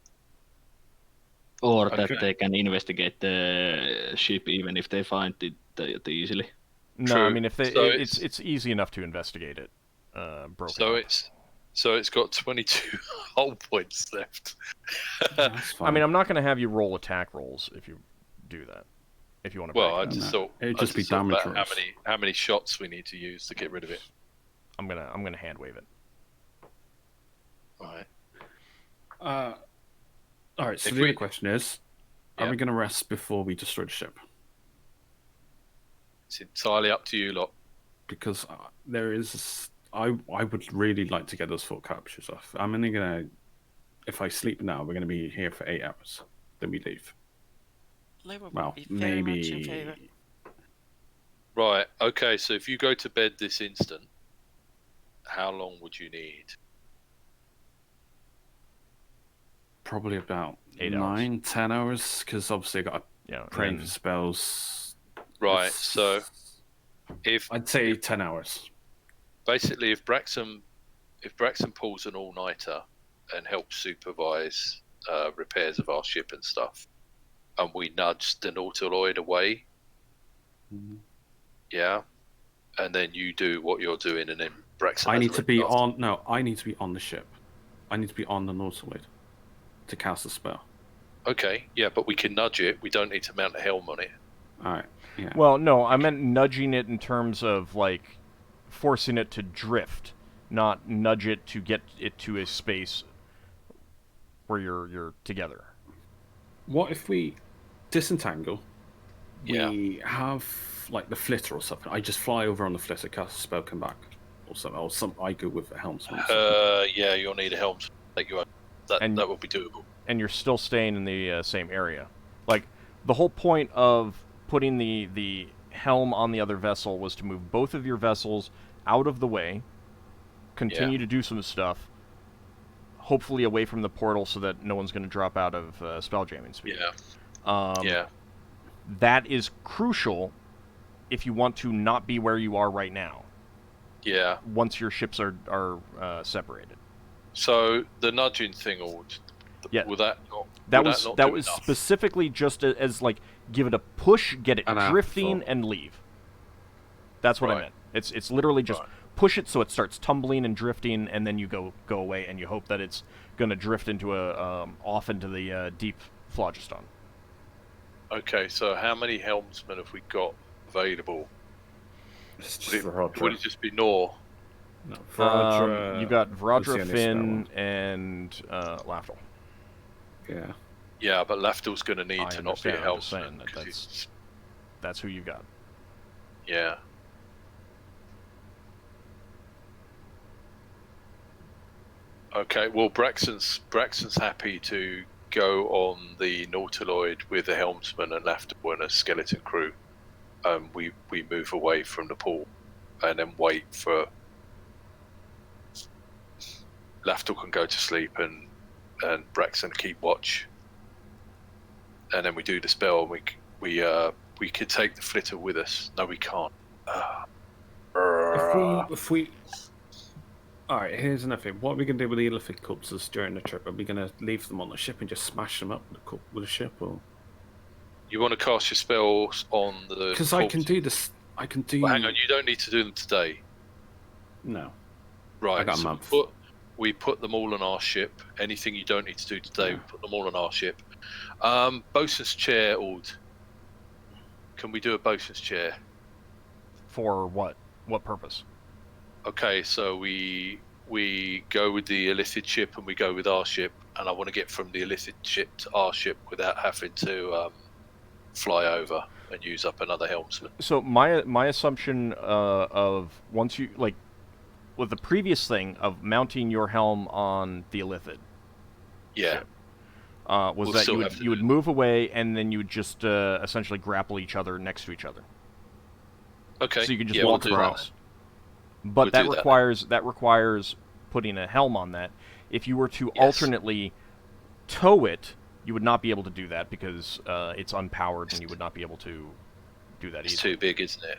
Or that Okay. they can investigate the ship even if they find it easily. No, I True. mean if they, So it's easy enough to investigate it. Broken. So up. it's got 22 hull points left. That's fine. I mean, I'm not going to have you roll attack rolls if you do that. If you want to. Well, I break it. just No, thought it'd I just be thought damage about rolls. how many shots we need to use to get rid of it. I'm gonna hand wave it. Right. All right. So If the we- other question is, are Yeah. we going to rest before we destroy the ship? It's entirely up to you lot. Because there is, I would really like to get those 4 captures off. I'm only gonna, if I sleep now, we're gonna be here for 8 hours. Then we leave. Lever would Well, be very much in favor. maybe. Right. Okay. So if you go to bed this instant, how long would you need? Probably about 8 hours. 9, 10 hours. Because obviously I got to Yeah. pray and for spells. Right. It's- So if I'd say 10 hours. basically if Braxon pulls an all-nighter and helps supervise repairs of our ship and stuff, and we nudge the Nautiloid away, yeah, and then you do what you're doing, and then Braxon. I has need a to look be after. on. No, I need to be on the ship. I need to be on the Nautiloid to cast the spell. Okay, yeah, but we can nudge it. We don't need to mount a helm on it. All right. Yeah. Well, no, I meant nudging it in terms of like forcing it to drift, not nudge it to get it to a space where you're together. What if we disentangle? Yeah. We have like the flitter or something. I just fly over on the flitter, cast a spell, come back, or something. Or some. I go with the helmsman. Yeah, you'll need a helm to take you out. That And- will be doable. And you're still staying in the same area. Like the whole point of putting the helm on the other vessel was to move both of your vessels out of the way, continue to do some stuff, hopefully away from the portal so that no one's going to drop out of spelljamming speed. Yeah. Yeah. That is crucial if you want to not be where you are right now, Yeah. once your ships are separated. So the nudging thing, or Yeah. will that not? That will was not that do was enough? specifically just as like give it a push, get it Enough drifting, for- and leave. That's what I Right. meant. It's literally just Right. push it so it starts tumbling and drifting, and then you go away, and you hope that it's going to drift into off into the deep phlogiston. Okay, so how many helmsmen have we got available? It's Would just it, Varadra. would it just be Nor? No, Varadra. You got was the Varadra, only Finn, spell. and Lafdul. Yeah. Yeah, but Lafdul's going to need I to not be a understand, I'm just saying helmsman. that 'cause he's- That's who you got. yeah. Okay, well, Braxon's happy to go on the Nautiloid with a helmsman and Lafdul and a skeleton crew. We move away from the pool and then wait for Lafdul can go to sleep and Braxon keep watch. And then we do the spell and we could take the flitter with us. No, we can't. If we all right, here's another thing. What are we gonna do with the elephant corpses during the trip? Are we gonna leave them on the ship and just smash them up with the ship, or? You want to cast your spells on the? Because I can do this. I can do. Well, hang on, you don't need to do them today. No. Right. I got a so month. we put them all on our ship. Anything you don't need to do today, we put them all on our ship. Bosun's chair, Ald. Can we do a bosun's chair? For what? What purpose? Okay, so we go with the illicit ship and we go with our ship, and I want to get from the illicit ship to our ship without having to fly over and use up another helmsman. So my assumption of once you like with the previous thing of mounting your helm on the illithid, Yeah. was We'll that still you have would to you would do- move away and then you would just essentially grapple each other next to each other, Okay. so you can just yeah, walk we'll do across. But We'll that do that. requires putting a helm on that. If you were to Yes. alternately tow it, you would not be able to do that because it's unpowered and you would not be able to do that It's either. too big, isn't it?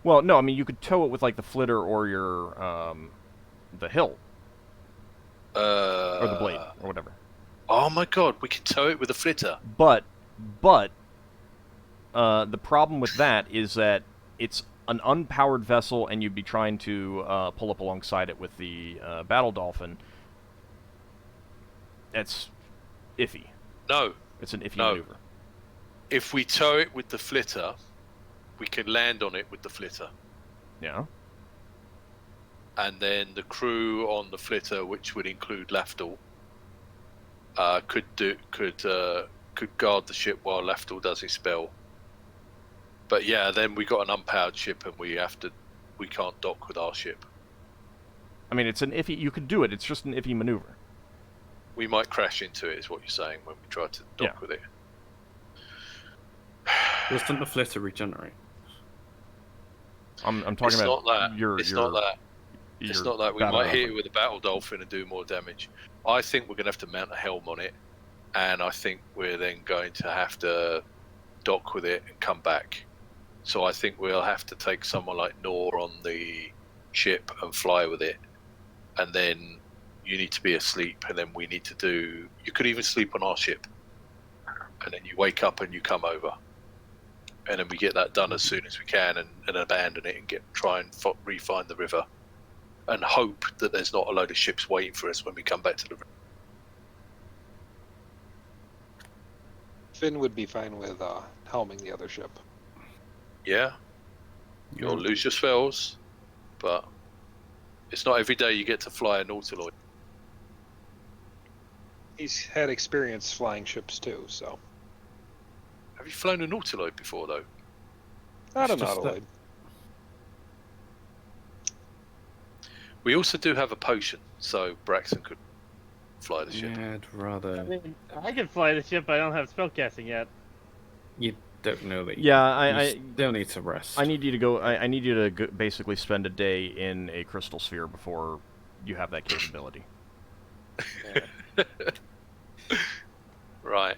Well, no, I mean you could tow it with like the flitter or your the hill or the blade or whatever. Oh my god, we can tow it with a flitter. But the problem with that is that it's an unpowered vessel, and you'd be trying to pull up alongside it with the battle dolphin. That's iffy. No. It's an iffy No. maneuver. If we tow it with the flitter, we can land on it with the flitter. Yeah. And then the crew on the flitter, which would include Lafdul, could guard the ship while Lafdul does his spell. But yeah, then we got an unpowered ship, and we can't dock with our ship. I mean, it's an iffy. You could do it. It's just an iffy maneuver. We might crash into it, is what you're saying, when we try to dock Yeah. with it. Doesn't the flitter regenerate? I'm talking It's about not that. your. It's your, not that. It's your not that. We battle might hit dolphin. it with a battle dolphin and do more damage. I think we're going to have to mount a helm on it, and I think we're then going to have to dock with it and come back. So I think we'll have to take someone like Nor on the ship and fly with it, and then you need to be asleep, and then we need to do. You could even sleep on our ship, and then you wake up and you come over, and then we get that done as soon as we can, and abandon it and try and re-find the river, and hope that there's not a load of ships waiting for us when we come back to the river. Finn would be fine with helming the other ship. Yeah, you'll lose your spells, but it's not every day you get to fly a Nautiloid. He's had experience flying ships too, so Have you flown a Nautiloid before, though? not a It's just Nautiloid. We also do have a potion, so Braxon could fly the ship. Yeah, I'd rather. I mean, I can fly the ship, but I don't have spellcasting yet. You don't know that. Yeah, You I still need to rest. I need you to go. I need you to go, basically spend a day in a crystal sphere before you have that capability. Right.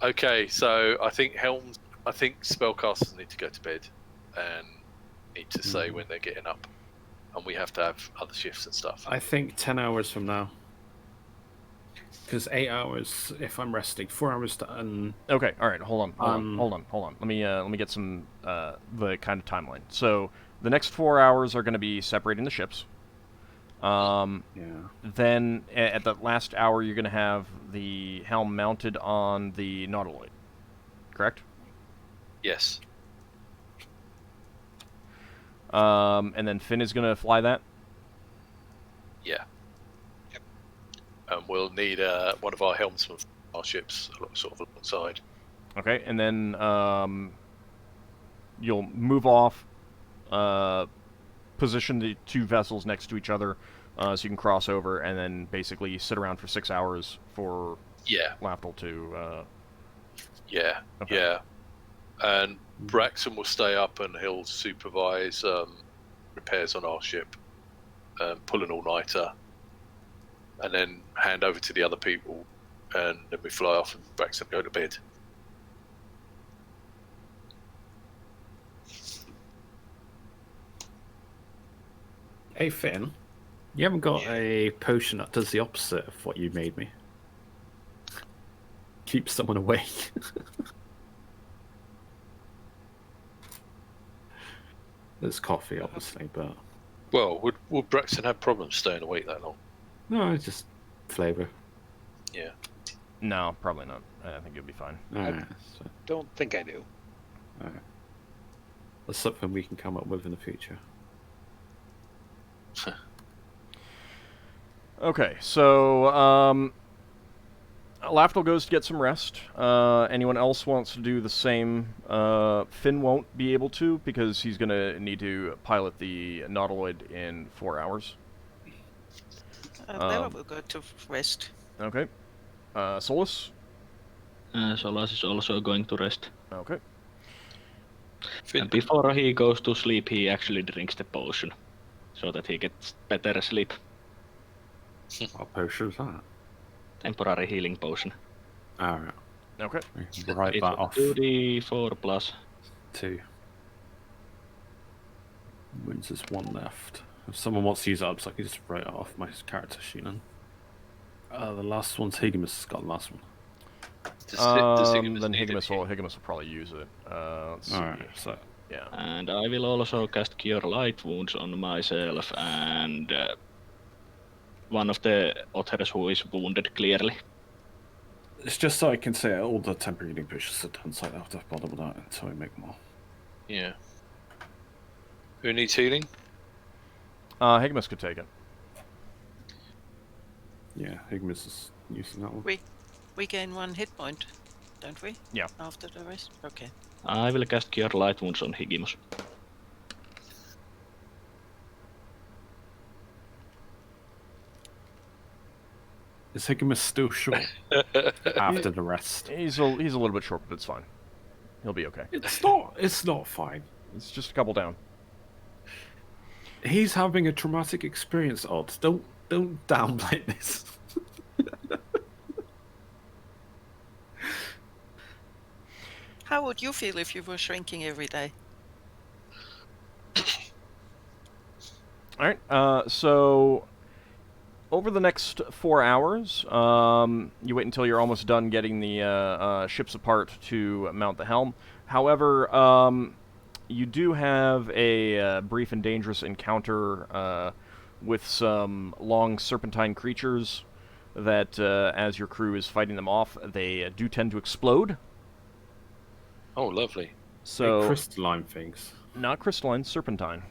Okay, so I think spellcasters need to go to bed and need to say when they're getting up, and we have to have other shifts and stuff. I think 10 hours from now. Because 8 hours if I'm resting, 4 hours to Okay, all right, hold on. Let me get some the kind of timeline. So the next 4 hours are going to be separating the ships. Yeah. Then at the last hour, you're going to have the helm mounted on the Nautiloid, correct? Yes. And then Finn is going to fly that. Yeah. And we'll need one of our helmsmen from our ships, sort of alongside. Okay, and then you'll move off, position the two vessels next to each other, so you can cross over, and then basically sit around for 6 hours for Yeah. Lafdul to. Yeah. Okay. Yeah. And Braxon will stay up and he'll supervise repairs on our ship, pull an all-nighter, and then hand over to the other people, and then we fly off and Braxton go to bed. Hey Finn, you haven't got a potion that does the opposite of what you made me. Keep someone awake. There's coffee, obviously, but Well, would Braxton have problems staying awake that long? no, it's just flavor. Yeah. No, probably not. I think you'll be fine. Alright, so, Don't think I do. alright. That's something we can come up with in the future. Okay, so Lafdul goes to get some rest. Anyone else wants to do the same? Finn won't be able to because he's going to need to pilot the Nautiloid in 4 hours. Bella will go to rest. Okay. Solas? Solas is also going to rest. Okay. And before he goes to sleep, he actually drinks the potion, so that he gets better sleep. What potion is that? Temporary healing potion. Alright, Okay. we can write It's that off. 2d4 plus. 2. Means there's 1 left. If someone wants to use it up, so I can just write it off my character sheet then. The last one's Higimus has got the last one. Then Higimus will probably use it. Let's see. Alright, so Yeah. And I will also cast Cure Light Wounds on myself and one of the otters who is wounded clearly. it's just so I can say all the temporary healing potions are done, so I don't have to bother with that until I make them all. Yeah. Who needs healing? Higimus could take it. Yeah, Higimus is using that one. We gain 1 hit point, don't we? Yeah. After the rest? Okay. I will cast Cure Light Wounds on Higimus. Is Higimus still short after the rest? He's a little bit short, but it's fine. He'll be okay. It's not fine. It's just a couple down. He's having a traumatic experience, Odds. Don't downplay this. How would you feel if you were shrinking every day? Alright, so over the next 4 hours, you wait until you're almost done getting the ships apart to mount the helm. However, you do have a brief and dangerous encounter with some long serpentine creatures that, as your crew is fighting them off, they do tend to explode. Oh, lovely. So, Like crystalline things. not crystalline, serpentine.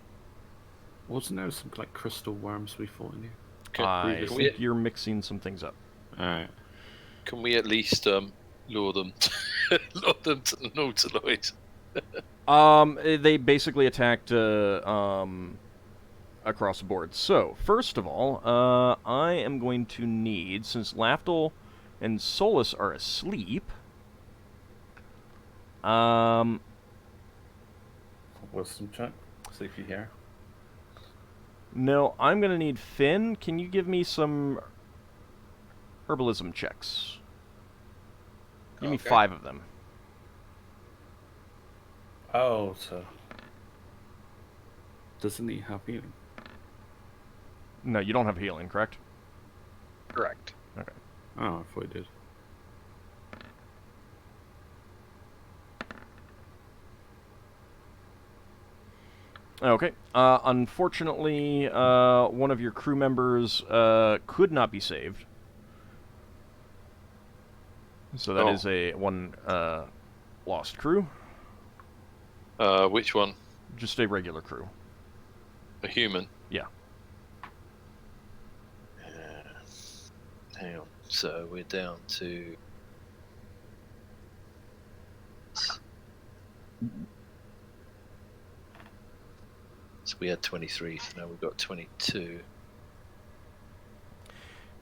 Wasn't there some like crystal worms we fought in here? I Can think we, you're mixing some things up. Alright. can we at least lure them lure them to the Nautiloid? They basically attacked across the board. So, first of all, I am going to need, since Lafdul and Solas are asleep, Wisdom check. See if you hear. no, I'm going to need Finn. Can you give me some herbalism checks? Give me Okay. 5 of them. Oh, so doesn't he have healing? No, you don't have healing, correct? Correct. Okay. Oh, I thought he did. Okay. Unfortunately, one of your crew members could not be saved. So that is a one lost crew. Which one? Just a regular crew. A human? Yeah. Hang on. So we're down to... So we had 23, so now we've got 22.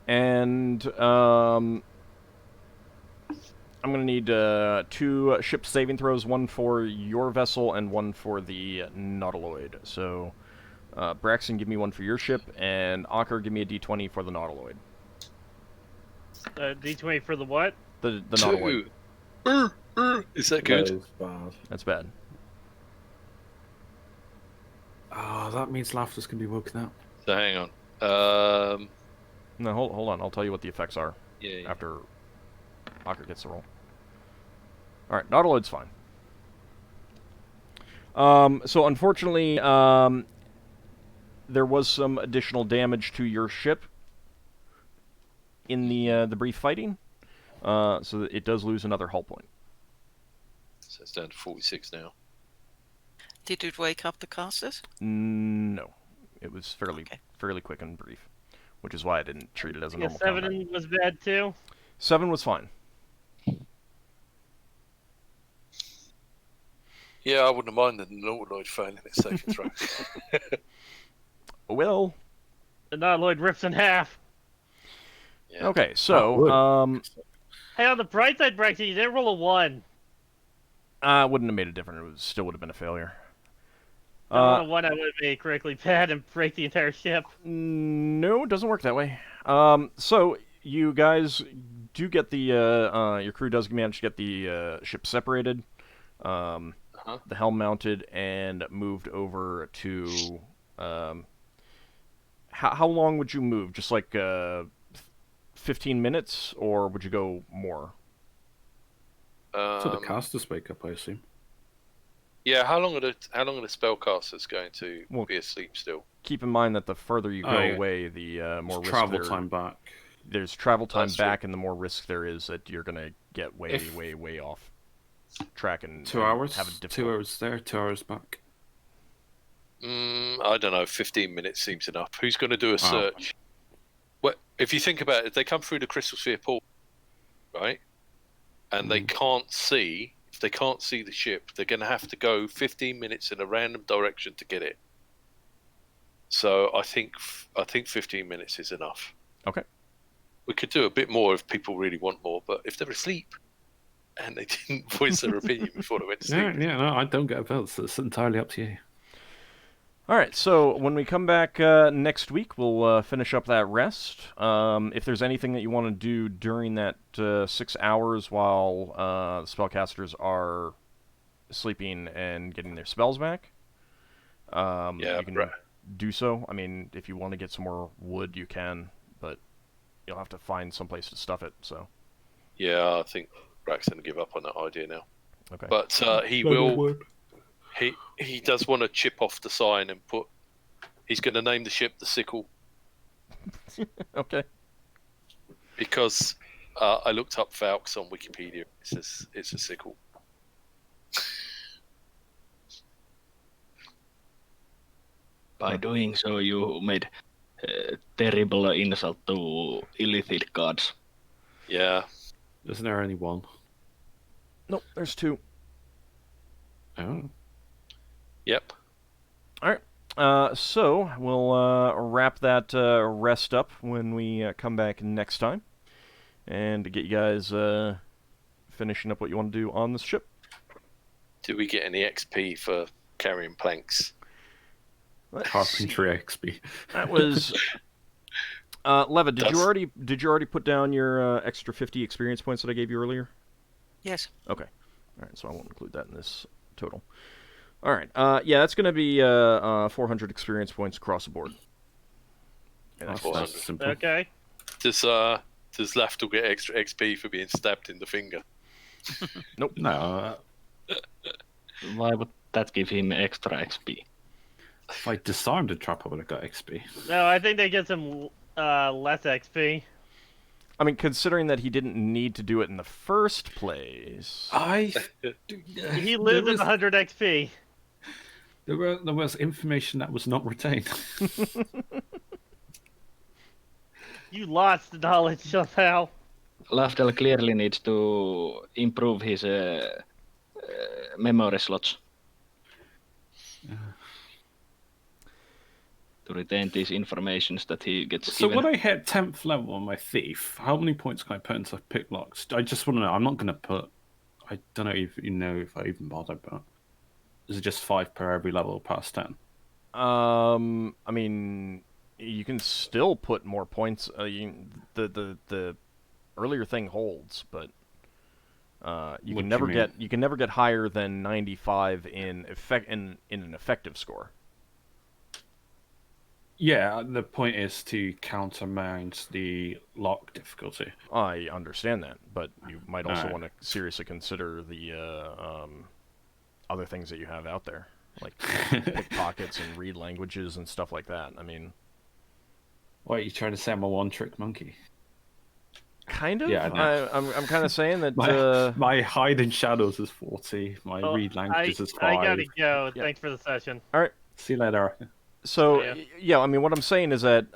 And I'm going to need 2 ship saving throws, one for your vessel and one for the Nautiloid. So, Braxon, give me one for your ship, and Ockar, give me a d20 for the Nautiloid. D20 for the what? The Nautiloid. 2! Is that good? That is bad. That's bad. Oh, that means Laughter's can be woken up. So hang on. No, hold on. I'll tell you what the effects are Yeah. after Ockar gets the roll. All right, Nautiloid's fine. So unfortunately, there was some additional damage to your ship in the brief fighting, so that it does lose another hull point. So it's down to 46 now. Did it wake up the casters? No, it was Okay. fairly quick and brief, which is why I didn't treat it as a Yeah, normal 7 combat. was bad too. 7 was fine. Yeah, I wouldn't mind the Nautiloid failing its second throw. Well, The Nautiloid rips in half. Yeah. okay, Oh, so wood. Hey, on the bright side, Braxon, you didn't roll a 1. wouldn't have made a difference. It still would have been a failure. On a 1, I would have made correctly bad and break the entire ship. No, it doesn't work that way. So you guys do get the your crew does manage to get the ship separated, the helm mounted, and moved over to. How long would you move? Just like 15 minutes, or would you go more? So the casters wake up, I assume. Yeah, how long are the spellcasters going to Well, be asleep still? Keep in mind that the further you go yeah. away, the more risk Travel there. time back. There's travel time That's true. back, and the more risk there is that you're gonna get way off track and 2 hours. have a difficult. 2 hours there, 2 hours back. I don't know. 15 minutes seems enough. Who's going to do a search? Well, if you think about it, they come through the crystal sphere portal, right? And they can't see. If they can't see the ship, they're going to have to go 15 minutes in a random direction to get it. So I think 15 minutes is enough. Okay. We could do a bit more if people really want more, but if they're asleep and they didn't voice their opinion before they went to sleep. Yeah, no, I don't get a vote, so it's entirely up to you. All right, so when we come back next week, we'll finish up that rest. If there's anything that you want to do during that 6 hours while the spellcasters are sleeping and getting their spells back, you can do so. I mean, if you want to get some more wood, you can, but you'll have to find some place to stuff it. So. Yeah, I think Braxon will give up on that idea now. Okay. But he will. He does want to chip off the sign and put. He's going to name the ship the Sickle. Okay. Because I looked up Valks on Wikipedia. It says it's a sickle. By doing so, you made terrible insult to illithid gods. Yeah. Isn't there only one? Nope, there's 2. Oh. Yep. All right. So we'll wrap that rest up when we come back next time, and to get you guys finishing up what you want to do on this ship. Do we get any XP for carrying planks? Carpentry XP. That was Leva. Did you already put down your extra 50 experience points that I gave you earlier? Yes. Okay. All right. So I won't include that in this total. All right. Yeah, that's going to be 400 experience points across the board. Yeah, That's 400. simple. Okay. Does Lafdul get extra XP for being stabbed in the finger? Nope. No, Why would that give him extra XP? if I disarmed the trap, I would have got XP. No, I think they get some less XP. I mean, considering that he didn't need to do it in the first place. He lived with 100 XP. There was information that was not retained. You lost the knowledge somehow. Lafdul clearly needs to improve his memory slots. To retain these informations that he gets So given. when I hit 10th level on my thief, how many points can I put into pick locks? I just want to know. I'm not going to put... I don't know if you know if I even bother, but... Is it just 5 per every level past 10? I mean, you can still put more points. The earlier thing holds, but you can never get higher than 95 in an effective score. Yeah, the point is to countermount the lock difficulty. I understand that, but you might also Alright. want to seriously consider the other things that you have out there, like pickpockets and read languages and stuff like that. I mean, What, are you trying to say I'm a one-trick monkey? kind of. Yeah, I know. I'm kind of saying that. My hide in shadows is 40. My Well, read languages is 5. I gotta go. Yeah. Thanks for the session. All right. See you later. So Yeah. yeah, I mean, what I'm saying is that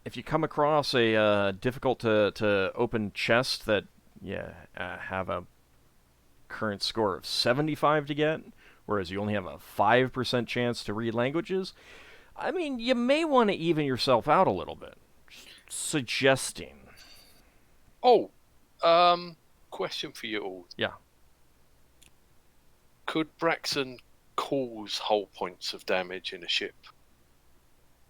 if you come across a difficult to open chest that have a current score of 75 to get, whereas you only have a 5% chance to read languages, I mean, you may want to even yourself out a little bit. Just suggesting. Oh, question for you all. Yeah. Could Braxon cause whole points of damage in a ship?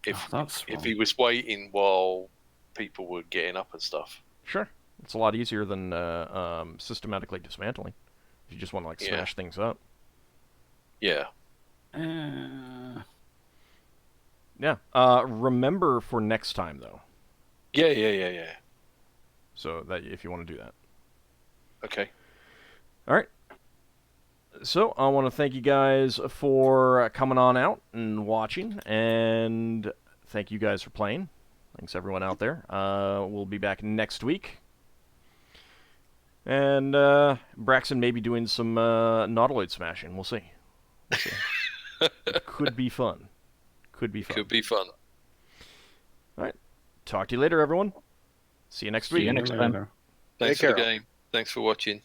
If he was waiting while people were getting up and stuff. Sure. It's a lot easier than systematically dismantling. If you just want to like smash things up. Yeah. Yeah. Remember for next time though. Yeah. So that if you want to do that. Okay. All right. So I want to thank you guys for coming on out and watching, and thank you guys for playing. Thanks everyone out there. We'll be back next week. And Braxon may be doing some Nautiloid smashing. We'll see. It could be fun. Could be fun. All right. Talk to you later, everyone. See you next week. See you next time. Thanks Take for the care. game. Thanks for watching.